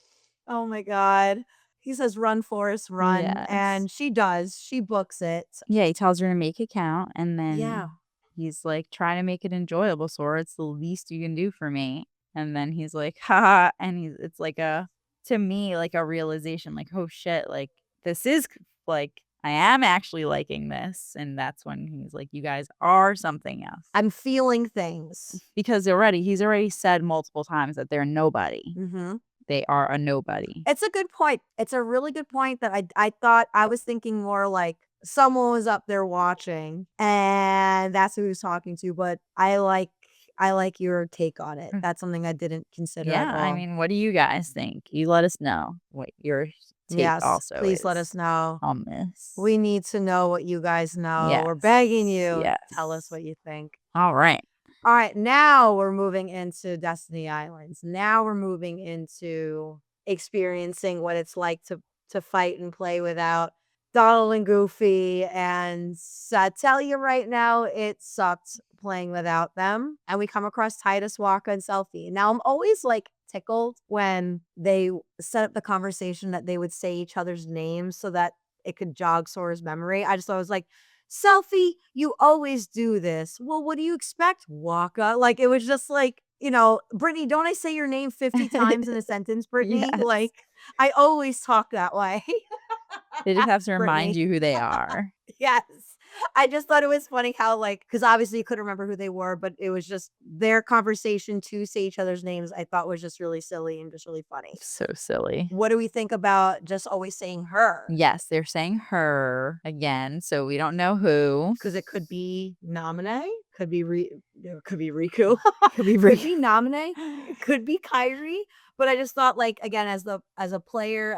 Oh my God. He says, run, Forrest, run. Yes. And she does. She books it. Yeah, he tells her to make it count, and then Yeah. he's like, try to make it enjoyable, Sora. It's the least you can do for me. And then he's like, haha. And it's like to me, like a realization, like, oh shit, like this is like, I am actually liking this. And that's when he's like, you guys are something else. I'm feeling things. Because he's already said multiple times that they're nobody. Mm-hmm. They are a nobody. It's a good point. It's a really good point that I thought I was thinking more like someone was up there watching and that's who he was talking to. But I like your take on it. That's something I didn't consider at all. I mean, what do you guys think? You let us know what your take also please is let us know on this. We need to know what you guys know. Yes. We're begging you. Yes. Tell us what you think. All right. All right, now we're moving into Destiny Islands. Now we're moving into experiencing what it's like to fight and play without Donald and Goofy. And I tell you right now, it sucked playing without them. And we come across Titus, Waka, and Selfie. Now I'm always like tickled when they set up the conversation that they would say each other's names so that it could jog Sora's memory. I just thought it was like, Selfie, you always do this. Well, what do you expect, Waka? Like, it was just like, Brittany, don't I say your name 50 times in a sentence, Brittany? Yes. Like, I always talk that way. They just have to remind Brittany. you who they are. Yes. I just thought it was funny how, like, because obviously you couldn't remember who they were, but it was just their conversation to say each other's names, I thought was just really silly and just really funny. So silly. What do we think about just always saying her? Yes, they're saying her again, so we don't know who. Because it could be Namine, could be could be Riku, Could be could be Namine, could be Kairi. But I just thought, like, again, as a player,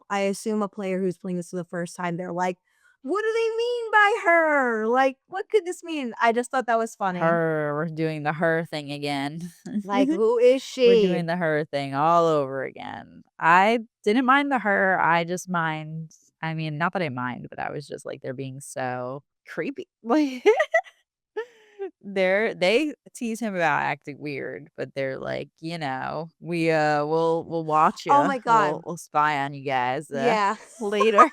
I assume a player who's playing this for the first time, they're like, what do they mean by her? Like, what could this mean? I just thought that was funny. Her. We're doing the her thing again. Like, who is she? We're doing the her thing all over again. I didn't mind the her. I just mind. I mean, not that I mind, but I was just like, they're being so creepy. Like, they tease him about acting weird, but they're like, we'll watch you. Oh my God. We'll spy on you guys. Yeah. Later.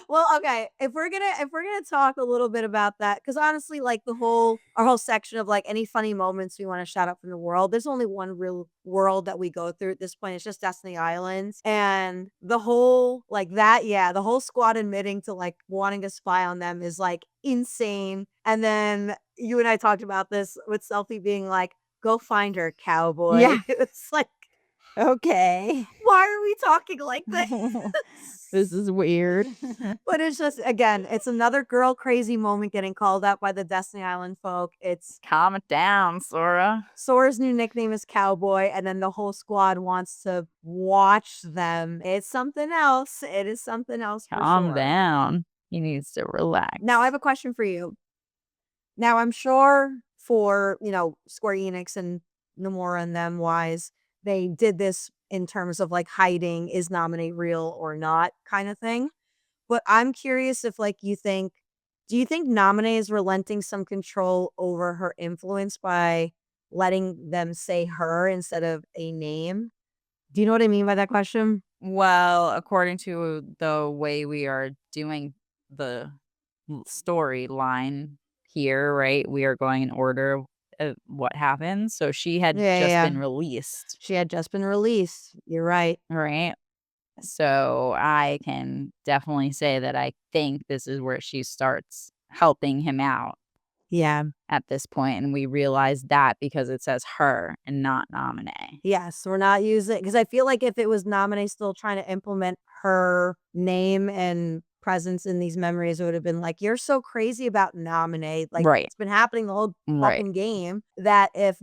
Well, okay. If we're gonna talk a little bit about that, because honestly, like our whole section of like any funny moments we want to shout out from the world, there's only one real world that we go through at this point. It's just Destiny Islands, and the whole the whole squad admitting to like wanting to spy on them is like insane. And then you and I talked about this with Selfie being like, "Go find her, cowboy." Yeah. It's like, Okay. why are we talking like this? This is weird. But it's just, again, it's another girl crazy moment getting called out by the Destiny Island folk. It's Calm it down, Sora. Sora's new nickname is Cowboy, and then the whole squad wants to watch them. It's something else. It is something else for Calm sure. down. He needs to relax. Now, I have a question for you. Now, I'm sure for, Square Enix and Nomura and them wise, they did this in terms of like hiding, is Nominate real or not kind of thing. But I'm curious if like do you think Nominate is relenting some control over her influence by letting them say her instead of a name? Do you know what I mean by that question? Well, according to the way we are doing the storyline here, right? We are going in order of what happened. So she had been released. She had just been released. You're right. Right. So I can definitely say that I think this is where she starts helping him out. Yeah. At this point, and we realize that because it says her and not Nominee. Yes, we're not using, because I feel like if it was Nominee still trying to implement her name and presence in these memories, it would have been like, you're so crazy about Nominee. Like, it's been happening the whole fucking game. That if,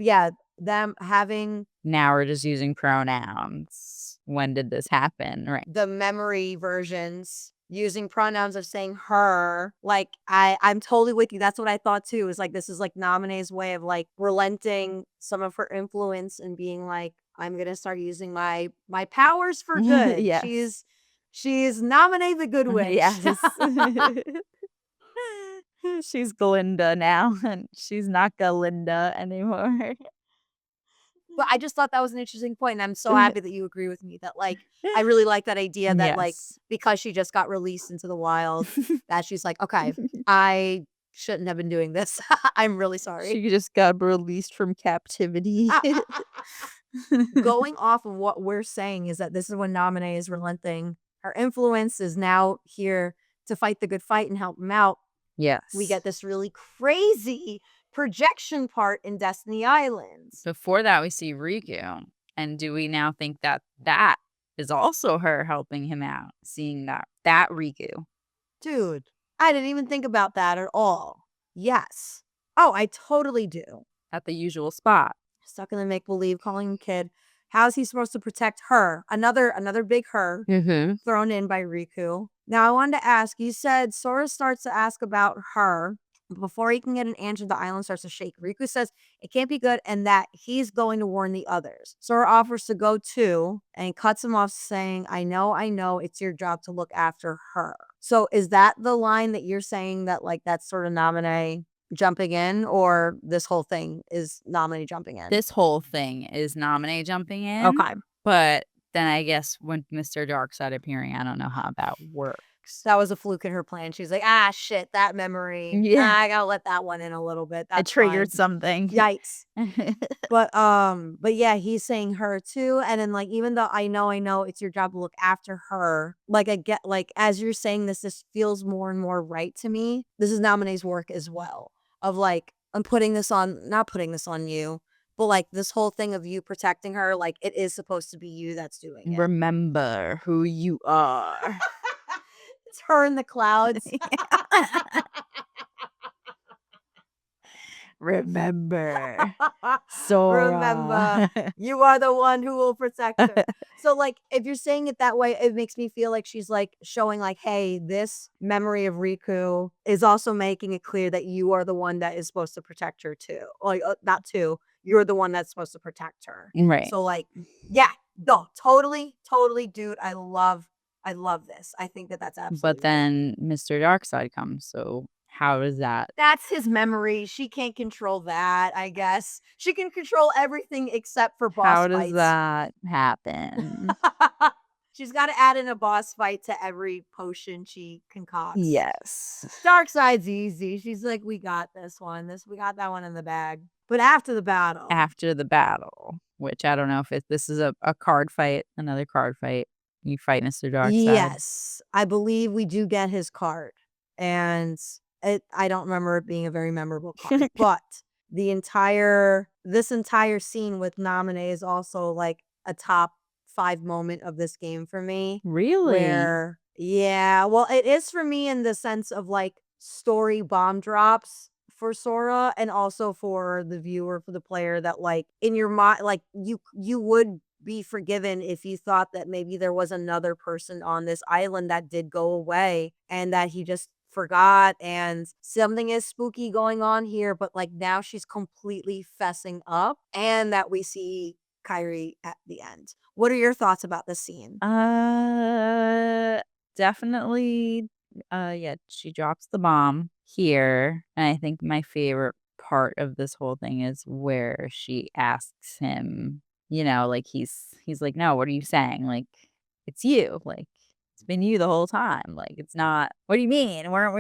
them having. Now we're just using pronouns. When did this happen? Right. The memory versions using pronouns of saying her, like I'm totally with you. That's what I thought too. Is like, this is like Nominee's way of like relenting some of her influence and being like, I'm gonna start using my powers for good. Yes. She's Nominee the Good Witch. Yes. She's Glinda now, and she's not Galinda anymore. But I just thought that was an interesting point, and I'm so happy that you agree with me that, like, I really like that idea that, like, Yes. because she just got released into the wild, that she's like, "Okay, I shouldn't have been doing this. I'm really sorry." She just got released from captivity. Going off of what we're saying is that this is when Naminé is relenting. Her influence is now here to fight the good fight and help him out. Yes. We get this really crazy projection part in Destiny Islands. Before that, we see Riku. And do we now think that that is also her helping him out, seeing that Riku? Dude, I didn't even think about that at all. Yes. Oh, I totally do. At the usual spot. Stuck in the make-believe, calling him kid. How's he supposed to protect her? Another big her thrown in by Riku. Now, I wanted to ask, you said Sora starts to ask about her. Before he can get an answer, the island starts to shake. Riku says it can't be good and that he's going to warn the others. Sora offers to go too and cuts him off saying, I know, it's your job to look after her. So is that the line that you're saying that, like, that's sort of Naminé jumping in, or this whole thing is Naminé jumping in? This whole thing is Naminé jumping in. Okay. But then I guess when Mr. Darkseid appearing, I don't know how that works. That was a fluke in her plan. She's like, shit, that memory. Yeah. I gotta let that one in a little bit. That's It triggered fine. something. Yikes. But yeah, he's saying her too. And then, like, even though I know it's your job to look after her, like, I get, like, as you're saying this feels more and more right to me. This is Naminé's work as well. Of, like, I'm not putting this on you, but, like, this whole thing of you protecting her, like, it is supposed to be you that's doing it. Remember who you are. It's her in the clouds. Remember. Sora. Remember, you are the one who will protect her. So, like, if you're saying it that way, it makes me feel like she's, like, showing, like, hey, this memory of Riku is also making it clear that you are the one that is supposed to protect her too. Like, not too. You're the one that's supposed to protect her. Right. So, like, yeah, no, totally, dude. I love this. I think that's absolutely. But then Mr. Darkseid comes, so how is that? That's his memory. She can't control that, I guess. She can control everything except for boss How does fights. that happen? She's got to add in a boss fight to every potion she concocts. Yes. Darkseid's easy. She's like, we got this one. We got that one in the bag. But after the battle. Which I don't know if this is a card fight, another card fight. You fight Mr. Darkseid. Yes. I believe we do get his card. And I don't remember it being a very memorable card. But this entire scene with Naminé is also, like, a top 5 moment of this game for me. Really? Yeah, well, it is for me in the sense of, like, story bomb drops for Sora, and also for the viewer, for the player, that, like, in your mind, like, you would be forgiven if you thought that maybe there was another person on this island that did go away and that he just forgot, and something is spooky going on here, but, like, now she's completely fessing up, and that we see Kairi at the end. What are your thoughts about this scene? Definitely. Yeah, she drops the bomb here, and I think my favorite part of this whole thing is where she asks him, like, he's like, no, what are you saying? Like, it's you. Like, it's been you the whole time. Like, it's not, what do you mean? Weren't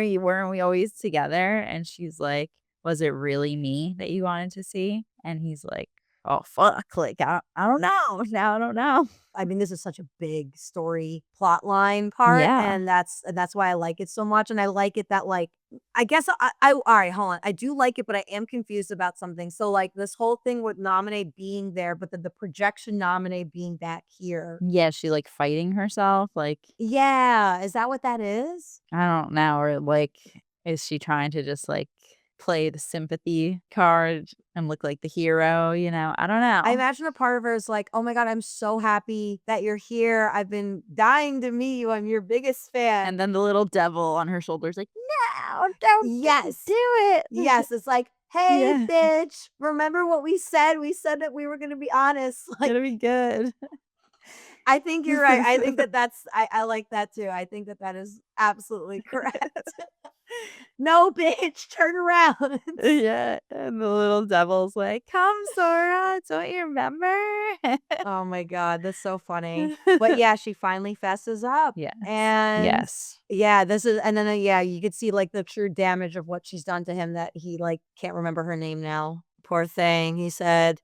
we always together? And she's like, was it really me that you wanted to see? And he's like, oh, fuck. Like, I don't know. Now I don't know. I mean, this is such a big story plot line part. Yeah. And that's why I like it so much. And I like it that, like, I guess all right, hold on. I do like it, but I am confused about something. So, like, this whole thing with Naminé being there, but then the projection Naminé being back here. Yeah, she, like, fighting herself. Like, yeah, is that what that is? I don't know. Or, like, is she trying to just, like, play the sympathy card and look like the hero? I don't know. I imagine a part of her is like, oh my God, I'm so happy that you're here. I've been dying to meet you. I'm your biggest fan. And then the little devil on her shoulder's like, no, don't do it. Yes, it's like, hey, bitch, remember what we said? We said that we were going to be honest. Like, it'll be good. I think you're right. I think I like that too. I think that is absolutely correct. No, bitch, turn around. Yeah. And the little devil's like, come, Sora, don't you remember? Oh my God, that's so funny. But yeah, she finally fesses up. Yes. And Yes. yeah, this is, and then yeah, you could see like the true damage of what she's done to him, that he like can't remember her name now. Poor thing. He said,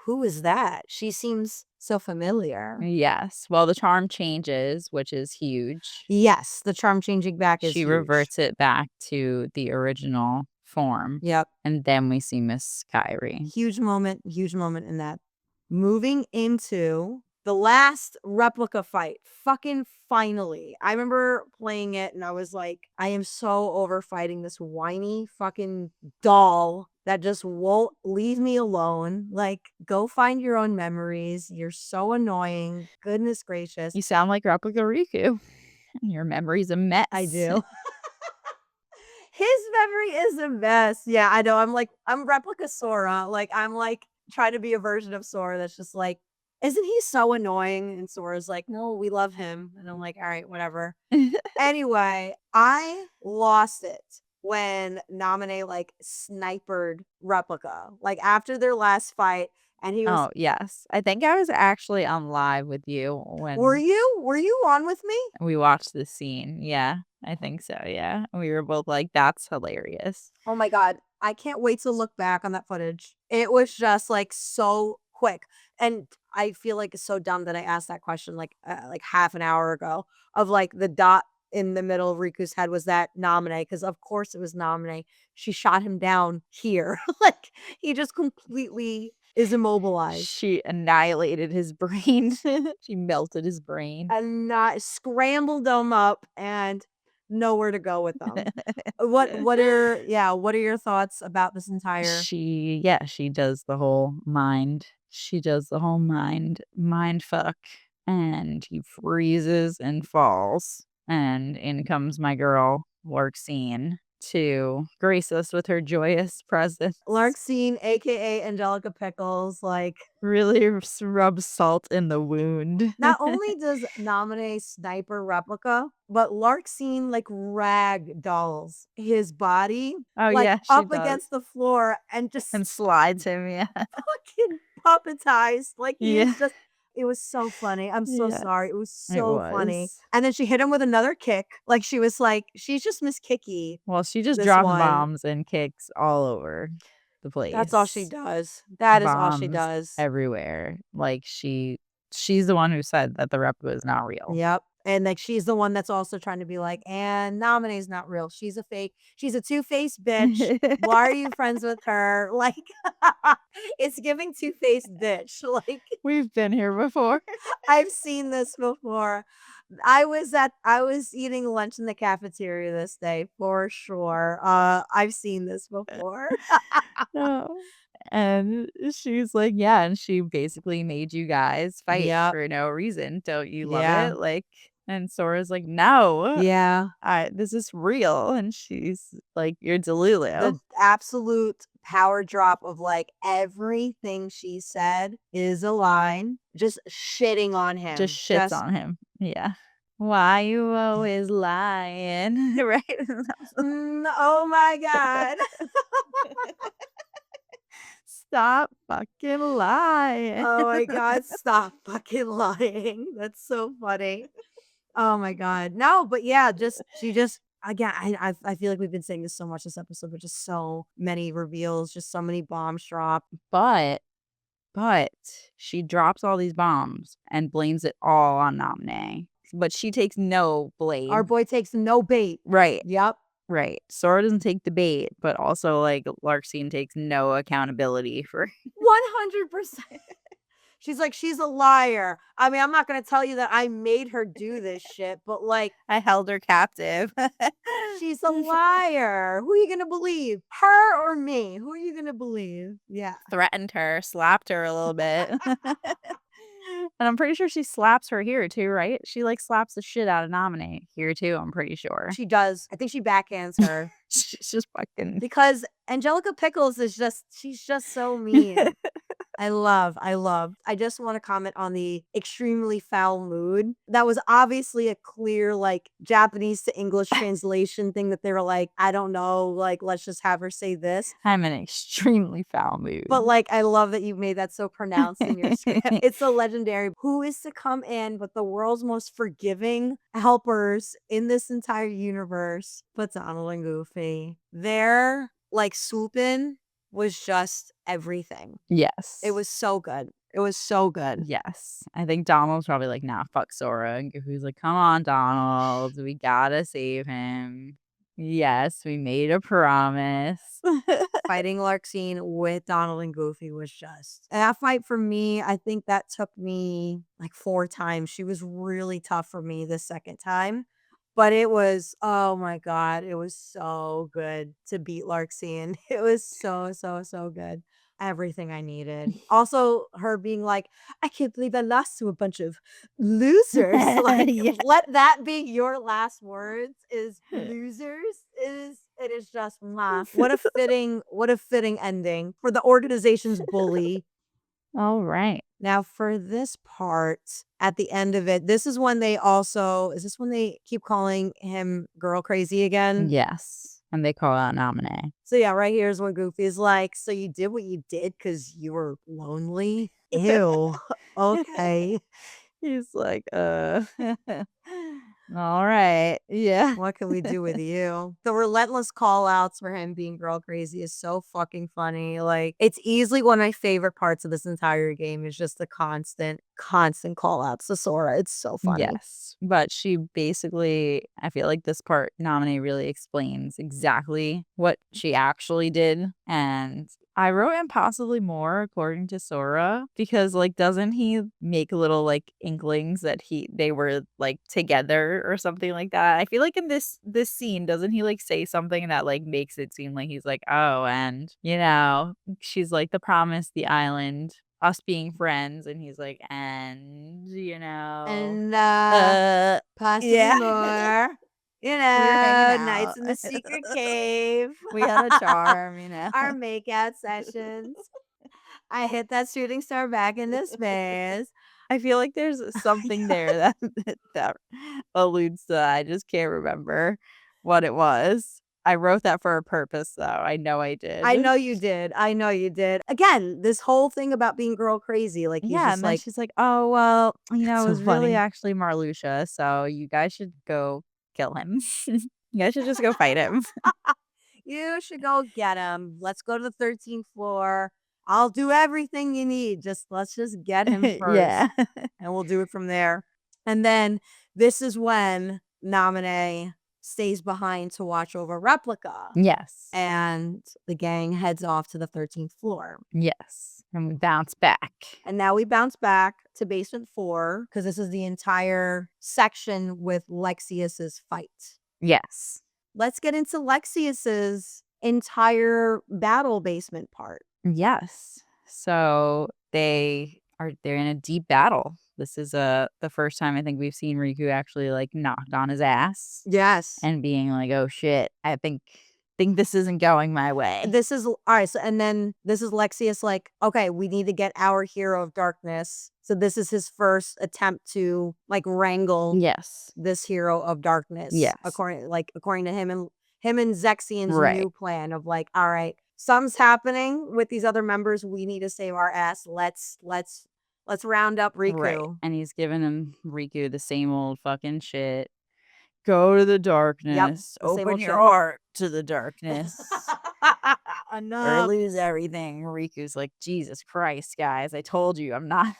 who is that? She seems so familiar. Yes. Well, the charm changes, which is huge. Yes, the charm changing back is She huge. reverts it back to the original form. Yep. And then we see Miss Kyrie. Huge moment in that. Moving into the last replica fight. Fucking finally. I remember playing it and I was like, I am so over fighting this whiny fucking doll that just won't leave me alone. Like, go find your own memories. You're so annoying. Goodness gracious. You sound like Replica Riku. Your memory's a mess. I do. His memory is a mess. Yeah, I know. I'm replica Sora. Like, I'm like trying to be a version of Sora that's just like, isn't he so annoying? And Sora's like, no, we love him. And I'm like, all right, whatever. Anyway, I lost it when Naminé like snipered replica. Like after their last fight, and he was Oh, yes. I think I was actually on live with you when Were you? Were you on with me? we watched this scene. Yeah, I think so. Yeah. We were both like, that's hilarious. Oh my God. I can't wait to look back on that footage. It was just like so quick. And I feel like it's so dumb that I asked that question like half an hour ago, of like the dot in the middle of Riku's head, was that Naminé? Because of course it was Naminé. She shot him down here. Like he just completely is immobilized. She annihilated his brain. She melted his brain. And not scrambled them up and nowhere to go with them. What are your thoughts about this entire She does the whole mind. She does the whole mind fuck. And he freezes and falls. And in comes my girl, Larxene, to grace us with her joyous presence. Larxene, aka Angelica Pickles? Like, really rubs salt in the wound. not only does Naminé sniper replica, but Larxene like rag dolls his body Oh, like yeah, she up does. against the floor and just And slides him, yeah. fucking puppetized. Like he is Yeah. just, it was so funny. I'm so Yes, sorry. It was so funny. was. And then she hit him with another kick. Like she was like, she's just Miss Kicky. Well, she just This drops one. bombs and kicks all over the place. That's all she does. That is all she Bombs does. everywhere. Like she's the one who said that the replica is not real. Yep. And like she's the one that's also trying to be like, and Naminé's not real. She's a fake. She's a two-faced bitch. Why are you friends with her? Like, it's giving two-faced bitch. Like, We've been here before. I've seen this before. I was eating lunch in the cafeteria this day for sure. I've seen this before. No. And she's like, yeah, and she basically made you guys fight Yep. for no reason. Don't you love Yeah. it? Like, and Sora's like, no, Yeah. this is real. And she's like, you're Delulu. The absolute power drop of like everything she said is a line. Just shitting on him. Just shits on him. Yeah. Why you always lying? Right? Oh my God. Stop fucking lying. Oh my God. Stop fucking lying. That's so funny. Oh my God. No, but yeah, she just again, I feel like we've been saying this so much this episode, but just so many reveals, just so many bombs dropped. But she drops all these bombs and blames it all on Naminé. But she takes no blame. Our boy takes no bait. Right. Yep. Right. Sora doesn't take the bait, but also like Larxene takes no accountability for 100%. She's like, she's a liar. I mean, I'm not going to tell you that I made her do this shit, but like, I held her captive. she's a liar. Who are you going to believe? Her or me? Who are you going to believe? Yeah. Threatened her, slapped her a little bit. And I'm pretty sure she slaps her here too, right? She like slaps the shit out of Naminé here too, I'm pretty sure. She does. I think she backhands her. She's just fucking Because Angelica Pickles is she's just so mean. I love. I just want to comment on the extremely foul mood. That was obviously a clear, like, Japanese to English translation thing that they were like, I don't know, like, let's just have her say this. I'm in extremely foul mood. But, like, I love that you made that so pronounced in your script. It's a legendary. Who is to come in but the world's most forgiving helpers in this entire universe but Donald and Goofy? Their, like, swoop in was just everything. Yes. It was so good. It was so good. Yes. I think Donald's probably like, nah, fuck Sora. And Goofy's like, come on, Donald. We gotta save him. Yes, we made a promise. Fighting Larxene with Donald and Goofy was just. And that fight for me, I think that took me like 4 times. She was really tough for me the second time. But it was, oh my God, it was so good to beat Larxene. It was so, so, so good. Everything I needed. Also, her being like, I can't believe I lost to a bunch of losers. Like, Yeah. let that be your last words is losers. It is just what a fitting ending for the organization's bully. All right. Now for this part, at the end of it, this is when they also is this when they keep calling him girl crazy again? Yes. And they call out Nominee. So yeah, right here is when Goofy's like, so you did what you did because you were lonely? Ew. Okay. He's like, all right. Yeah. What can we do with you? The relentless call outs for him being girl crazy is so fucking funny. Like, it's easily one of my favorite parts of this entire game is just the constant call outs to Sora. It's so funny. Yes. But she basically, I feel like this part, Nominee really explains exactly what she actually did. And I wrote and possibly more according to Sora because like doesn't he make little like inklings that they were like together or something like that? I feel like in this scene doesn't he like say something that like makes it seem like he's like, oh, and you know, she's like the promise, the island, us being friends, and he's like, and you know, And possibly yeah. more. You We were hanging know, nights out. in the secret cave. We had a charm, you know. Our makeout sessions. I hit that shooting star back into space. I feel like there's something there that alludes to that. I just can't remember what it was. I wrote that for a purpose, though. I know I did. I know you did. I know you did. Again, this whole thing about being girl crazy, like he's Yeah, just and then like, she's like, "Oh well, you know, That's it so was really funny. actually Marluxia, so you guys should go kill him. You guys should just go fight him." you should go get him. Let's go to the 13th floor. I'll do everything you need. Let's just get him first. Yeah. And we'll do it from there. And then this is when Nominee stays behind to watch over Replica. Yes. And the gang heads off to the 13th floor. Yes. And we bounce back. And now we bounce back to basement 4 because this is the entire section with Lexius's fight. Yes. Let's get into Lexius's entire battle basement part. Yes. So they're in a deep battle. This is the first time I think we've seen Riku actually like knocked on his ass. Yes. And being like, "Oh shit, I think this isn't going my way." This is all right. So, and then this is Lexius like, okay, we need to get our hero of darkness. So this is his first attempt to like wrangle this hero of darkness. Yes. According to him and Zexian's Right. new plan of like, all right, something's happening with these other members. We need to save our ass. Let's round up Riku. Right. And he's giving him Riku the same old fucking shit. Go to the darkness. the same Open old your shit. heart to the darkness. Or Enough. lose everything. Riku's like, Jesus Christ, guys. I told you I'm not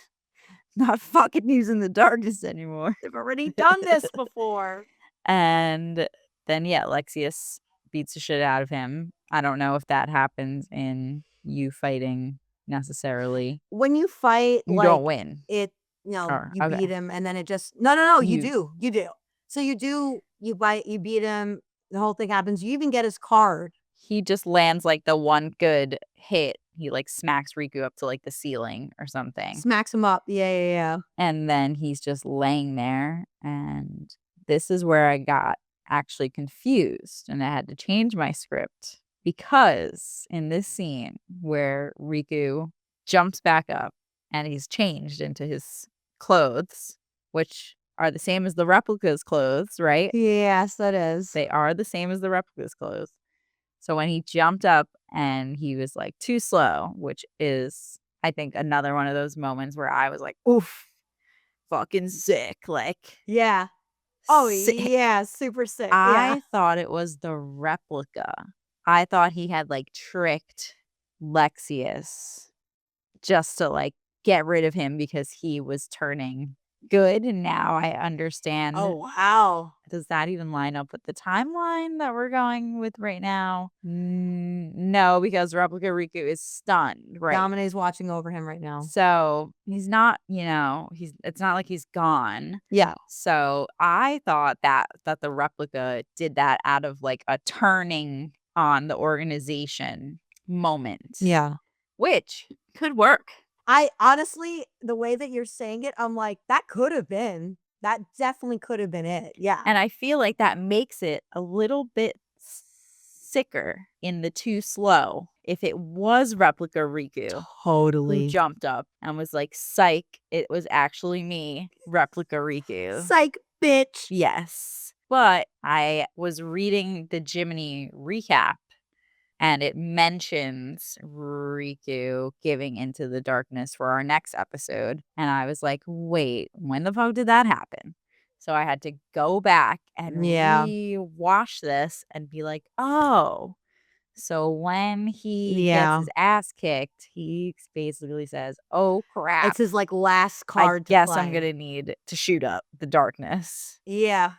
fucking using the darkness anymore. They've already done this before. And then, yeah, Lexius beats the shit out of him. I don't know if that happens in you fighting necessarily. When you fight, You like, don't win. you okay. beat him, and then it just no, you You- do. So you beat him. The whole thing happens. You even get his card. He just lands like the one good hit. He like smacks Riku up to like the ceiling or something. Smacks him up. Yeah. And then he's just laying there. And this is where I got actually confused and I had to change my script because in this scene where Riku jumps back up and he's changed into his clothes, which are the same as the replica's clothes, right? Yes, that is. They are the same as the replica's clothes. So when he jumped up and he was like too slow, which is, I think, another one of those moments where I was like, oof, fucking sick. Like, Yeah. Oh, sick. yeah. Super sick. Yeah. I thought it was the replica. I thought he had like tricked Lexius just to like get rid of him because he was turning good. And now I understand. Oh, wow. Does that even line up with the timeline that we're going with right now? No, because Replica Riku is stunned, right? Domine's watching over him right now. So he's not, it's not like he's gone. Yeah. So I thought that the replica did that out of like a turning on the organization moment. Yeah. Which could work. I honestly, the way that you're saying it, I'm like, that could have been. That definitely could have been it. Yeah. And I feel like that makes it a little bit sicker in the too slow if it was Replica Riku Totally. who jumped up and was like, psych, it was actually me, Replica Riku. Psych, bitch. Yes. But I was reading the Jiminy recap and it mentions Riku giving into the darkness for our next episode. And I was like, wait, when the fuck did that happen? So I had to go back and re-watch this and be like, oh. So when he gets his ass kicked, he basically says, oh, crap. It's his like last card I guess I'm going to need to shoot up the darkness. Yeah.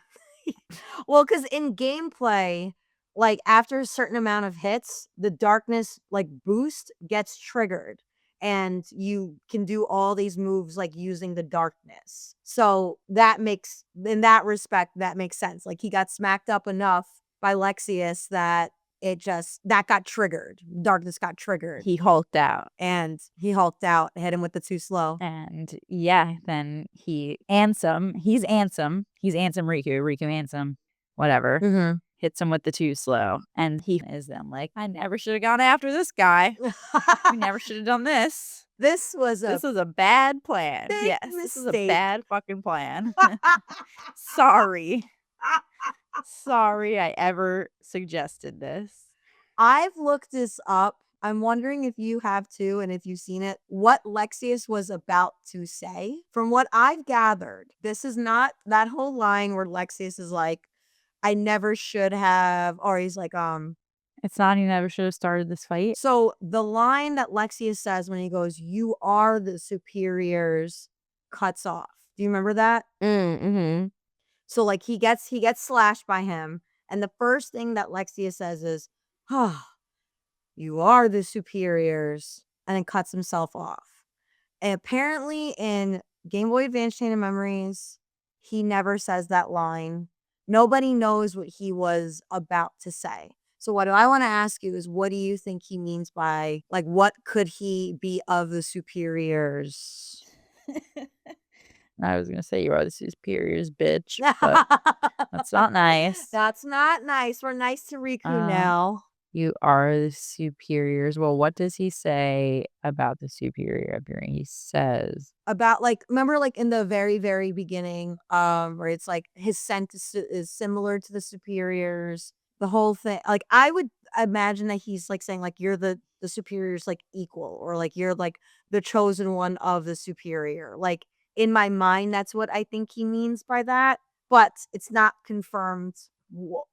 Well, because in gameplay, like after a certain amount of hits, the darkness like boost gets triggered and you can do all these moves like using the darkness. So that makes, in that respect, that makes sense. Like he got smacked up enough by Lexius that that got triggered. Darkness got triggered. He hulked out. And he hulked out, hit him with the too slow. And yeah, then he's Ansem Riku Ansem, whatever. Mm-hmm. Hits him with the too slow. And he is then like, I never should have gone after this guy. We never should have done this. This was a bad plan. Yes, mistake. This is a bad fucking plan. Sorry I ever suggested this. I've looked this up. I'm wondering if you have too, and if you've seen it, what Lexius was about to say. From what I've gathered, this is not that whole line where Lexius is like, I never should have, or he's like, it's not, he never should have started this fight. So the line that Lexius says when he goes, you are the superiors, cuts off. Do you remember that? Mm-hmm. So like he gets slashed by him. And the first thing that Lexius says is, oh, you are the superiors, and then cuts himself off. And apparently in Game Boy Advance Chain of Memories, he never says that line. Nobody knows what he was about to say. So what I want to ask you is, what do you think he means by, like, what could he be of the superiors? I was going to say you are the superiors, bitch, but that's not nice. That's not nice. We're nice to Riku now. You are the superiors. Well, what does he say about the superior appearing? He says about, like, remember, like in the very, very beginning, where it's like his scent is similar to the superiors. The whole thing, like, I would imagine that he's like saying like you're the superiors, like equal, or like you're like the chosen one of the superior. Like in my mind, that's what I think he means by that, but it's not confirmed.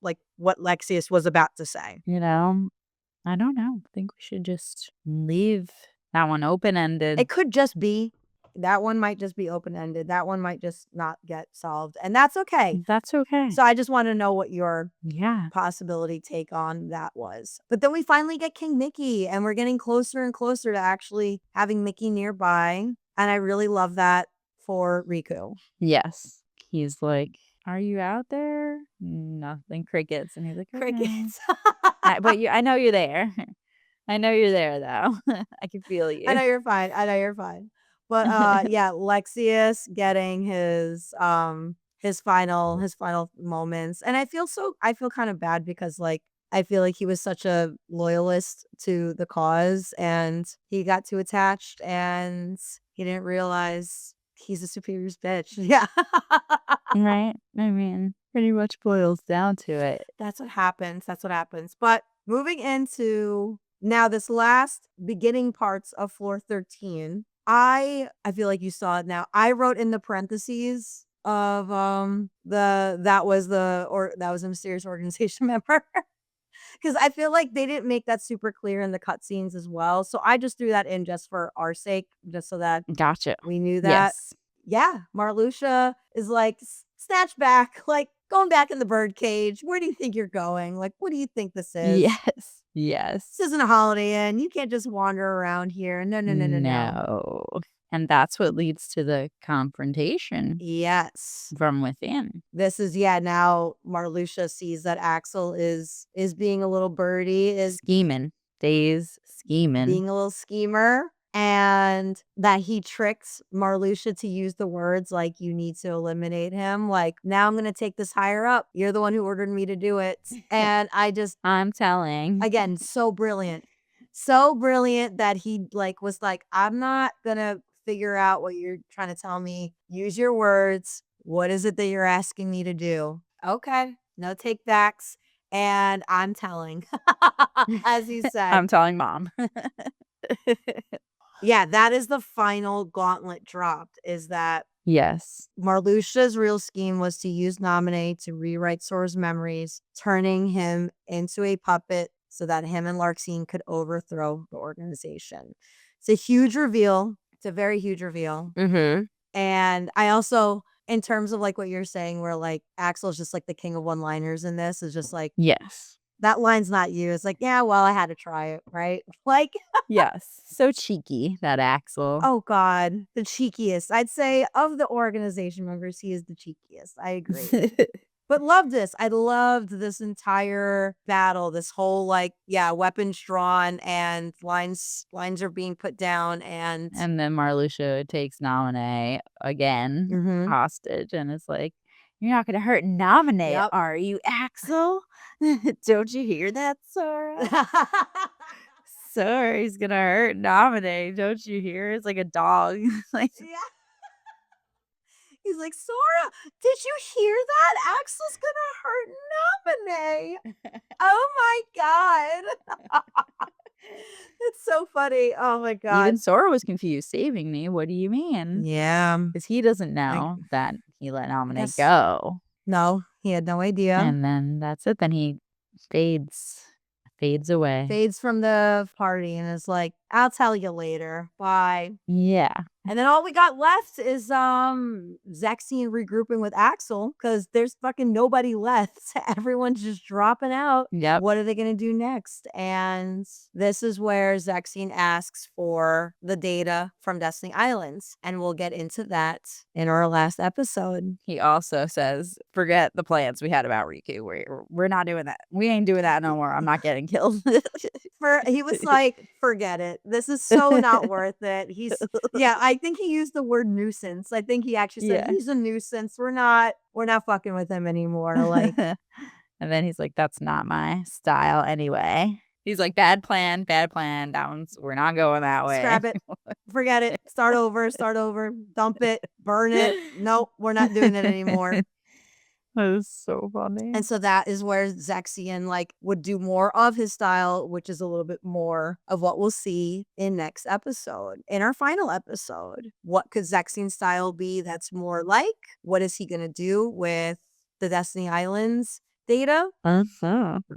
Like what Lexius was about to say. I don't know. I think we should just leave that one open-ended. It could just be. That one might just be open-ended. That one might just not get solved. And that's okay. That's okay. So I just want to know what your possibility take on that was. But then we finally get King Mickey, and we're getting closer and closer to actually having Mickey nearby. And I really love that for Riku. Yes. He's like, are you out there? Nothing. Crickets. And he's like, okay. Crickets. But I know you're there. I know you're there, though. I can feel you. I know you're fine. But yeah, Lexius getting his final moments. And I feel kind of bad because, like, I feel like he was such a loyalist to the cause and he got too attached and he didn't realize he's a superior's bitch. Yeah. Right? I mean, pretty much boils down to it. That's what happens. That's what happens. But moving into now this last beginning parts of floor 13, I feel like you saw it now. I wrote in the parentheses of that was a mysterious organization member. Because I feel like they didn't make that super clear in the cutscenes as well. So I just threw that in just for our sake, just so that Gotcha. we knew that. Yes. Yeah, Marluxia is like, snatch back, like going back in the bird cage. Where do you think you're going? Like, what do you think this is? Yes. Yes. This isn't a Holiday Inn. You can't just wander around here. No. No. And that's what leads to the confrontation Yes. from within. This is, now Marluxia sees that Axel is being a little birdie, is Scheming. Days scheming. being a little schemer, and that he tricks Marluxia to use the words like, you need to eliminate him. Like, now I'm going to take this higher up. You're the one who ordered me to do it. And I'm telling. again, so brilliant. So brilliant that he was like, I'm not going to figure out what you're trying to tell me. Use your words. What is it that you're asking me to do? Okay. No take backs. And I'm telling, as he said. I'm telling mom. Yeah, that is the final gauntlet dropped, is that Yes. Marluxia's real scheme was to use Nominate to rewrite Sora's memories, turning him into a puppet so that him and Larxene could overthrow the organization. It's a huge reveal. It's a very huge reveal. Mm-hmm. And I also, in terms of like what you're saying, where like Axel's just like the king of one-liners in this, is just like, Yes. that line's not you. It's like, yeah, well, I had to try it, right? Like, Yes. So cheeky, that Axel. oh God, the cheekiest. I'd say of the organization members, he is the cheekiest. I agree. But loved this. I loved this entire battle. This whole weapons drawn and lines are being put down, and And then Marluxia takes Nominee again Mhm. hostage and is like, you're not going to hurt Nominee, Yep. are you, Axel? Don't you hear that, Sora? Sora's going to hurt Nominee. Don't you hear? It's like a dog. Like, Yeah. He's like, Sora, did you hear that? Axel's gonna hurt Nominee. Oh my God. It's so funny. Oh my God. even Sora was confused. Saving me? What do you mean? Yeah. Because he doesn't know that he let Nominee Yes. go. No, he had no idea. And then that's it. Then he fades away. Fades from the party and is like, I'll tell you later. Bye. Yeah. And then all we got left is Zaxine regrouping with Axel, because there's fucking nobody left. Everyone's just dropping out. Yep. What are they gonna do next? And this is where Zaxine asks for the data from Destiny Islands, and we'll get into that in our last episode. He also says, forget the plans we had about Riku. We're not doing that. We ain't doing that no more. I'm not getting killed. He was like, forget it. This is so not worth it. I think he used the word nuisance. I think he actually said, he's a nuisance. We're not fucking with him anymore. Like, and then he's like, that's not my style anyway. He's like, bad plan. We're not going that way. Scrap it. Forget it. Start over. Dump it. Burn it. Nope, we're not doing it anymore. That is so funny. And so that is where Zaxian would do more of his style, which is a little bit more of what we'll see in next episode. In our final episode, what could Zaxian's style be that's more like? What is he going to do with the Destiny Islands data?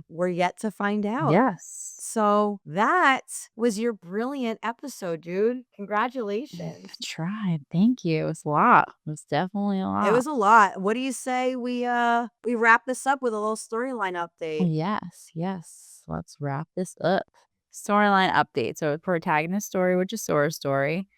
We're yet to find out. Yes. So that was your brilliant episode, dude. Congratulations. I tried. Thank you. It was a lot. It was definitely a lot. It was a lot. What do you say we wrap this up with a little storyline update? Yes. Let's wrap this up. Storyline update. So protagonist story, which is Sora's story.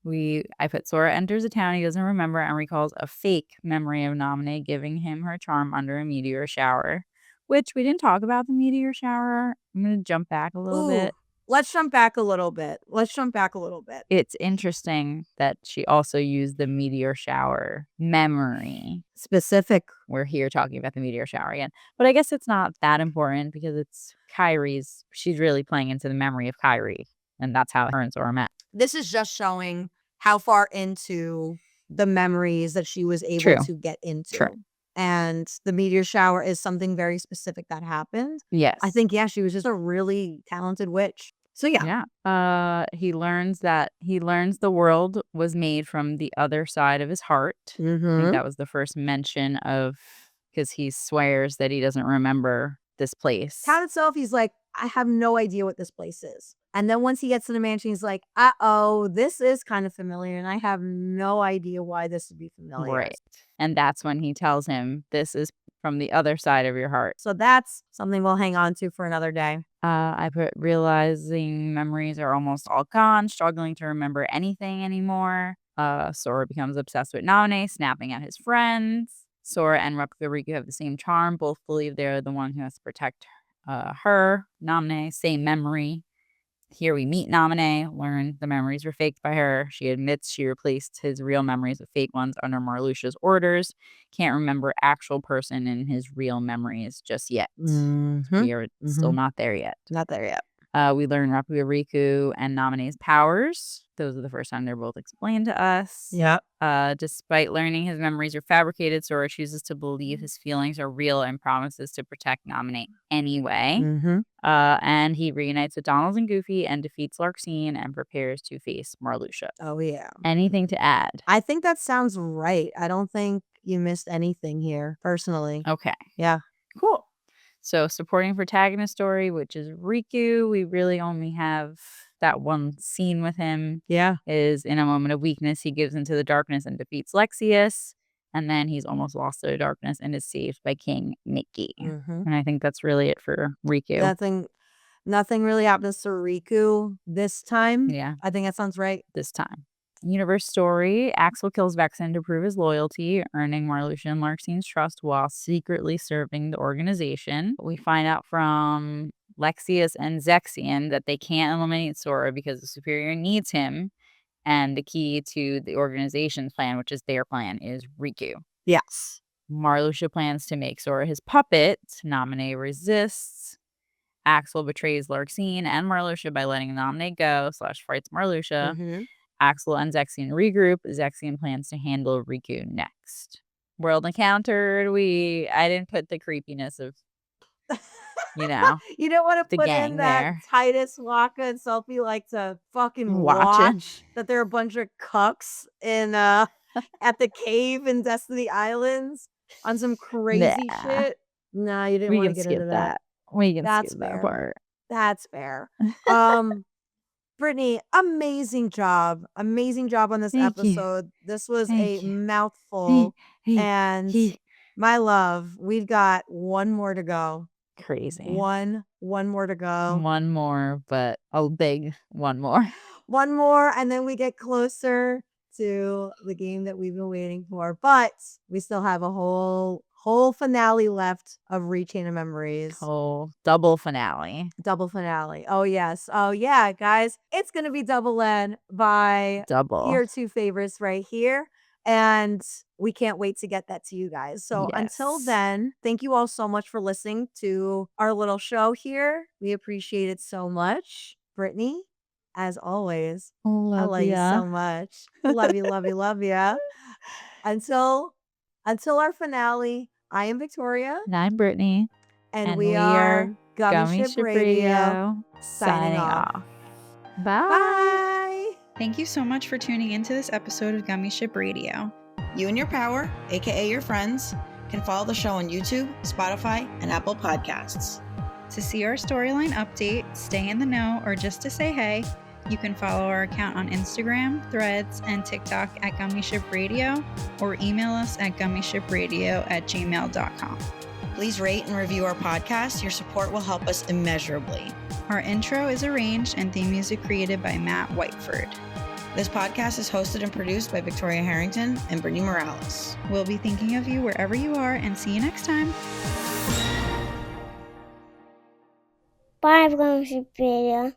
I put Sora enters a town he doesn't remember and recalls a fake memory of Nominee giving him her charm under a meteor shower. Which we didn't talk about the meteor shower. I'm going to jump back a little bit. let's jump back a little bit. It's interesting that she also used the meteor shower memory. Specific. We're here talking about the meteor shower again. But I guess it's not that important because it's Kyrie's. She's really playing into the memory of Kyrie. And that's how her and Sora met. This is just showing how far into the memories that she was able to get into. True. And the meteor shower is something very specific that happened. Yes. I think, she was just a really talented witch. So, yeah. He learns the world was made from the other side of his heart. I think that was the first mention of, because he swears that he doesn't remember this place. Town itself, he's like, I have no idea what this place is. And then once he gets to the mansion, he's like, this is kind of familiar. And I have no idea why this would be familiar. Right. And that's when he tells him, this is from the other side of your heart. So that's something we'll hang on to for another day. I put realizing memories are almost all gone, struggling to remember anything anymore. Sora becomes obsessed with Naminé, snapping at his friends. Sora and Replica Riku have the same charm. Both believe they're the one who has to protect her. Naminé, same memory. Here we meet Naminé, learn the memories were faked by her. She admits she replaced his real memories with fake ones under Marluxia's orders. Can't remember actual person in his real memories just yet. We are still not there yet. Not there yet. We learn Replica Riku and Naminé's powers. Those are the first time they're both explained to us. Yeah. Despite learning his memories are fabricated, Sora chooses to believe his feelings are real and promises to protect Naminé anyway. And he reunites with Donald and Goofy and defeats Larxene and prepares to face Marluxia. Oh, yeah. Anything to add? I think that sounds right. I don't think you missed anything here, personally. Okay. Yeah. Cool. So supporting protagonist story, which is Riku, we really only have that one scene with him. Yeah. Is in a moment of weakness, he gives into the darkness and defeats Lexius. And then he's almost lost to the darkness and is saved by King Mickey. And I think that's really it for Riku. Nothing really happens to Riku this time. Yeah. I think that sounds right. This time. Universe story, Axel kills Vexen to prove his loyalty, earning Marluxia and Larxene's trust while secretly serving the organization. We find out from Lexius and Zexion that they can't eliminate Sora because the Superior needs him, and the key to the organization's plan, which is their plan, is Riku. Yes. Marluxia plans to make Sora his puppet. Naminé resists. Axel betrays Larxene and Marluxia by letting Naminé go / fights Marluxia. Axel and Zexion regroup. Zexion plans to handle Riku next. World encountered. I didn't put the creepiness of, you don't want to put in that there. Titus, Waka, and Selfie like to fucking watch that there are a bunch of cucks in at the cave in Destiny Islands on some crazy shit. No, you didn't want to get into that. We can skip that part. That's fair. Brittany, amazing job on this episode. This was a mouthful. And my love, we've got one more to go. Crazy. One more to go. One more, but a big one more. One more, and then we get closer to the game that we've been waiting for. But we still have a whole finale left of Rechain of Memories. Oh, double finale. Oh, yes. Oh, yeah, guys. It's going to be double N by your two favorites right here. And we can't wait to get that to you guys. So until then, thank you all so much for listening to our little show here. We appreciate it so much. Brittany, as always, I love you so much. Love you. Until our finale, I am Victoria. And I'm Brittany. And we are Gummi Ship Radio signing off. Bye. Thank you so much for tuning into this episode of Gummi Ship Radio. You and your power, aka your friends, can follow the show on YouTube, Spotify, and Apple Podcasts. To see our storyline update, stay in the know, or just to say hey, you can follow our account on Instagram, Threads, and TikTok at Gummi Ship Radio, or email us at gummishipradio@gmail.com. Please rate and review our podcast. Your support will help us immeasurably. Our intro is arranged and theme music created by Matt Whiteford. This podcast is hosted and produced by Victoria Harrington and Brittany Morales. We'll be thinking of you wherever you are, and see you next time. Bye, Gummi Ship Radio.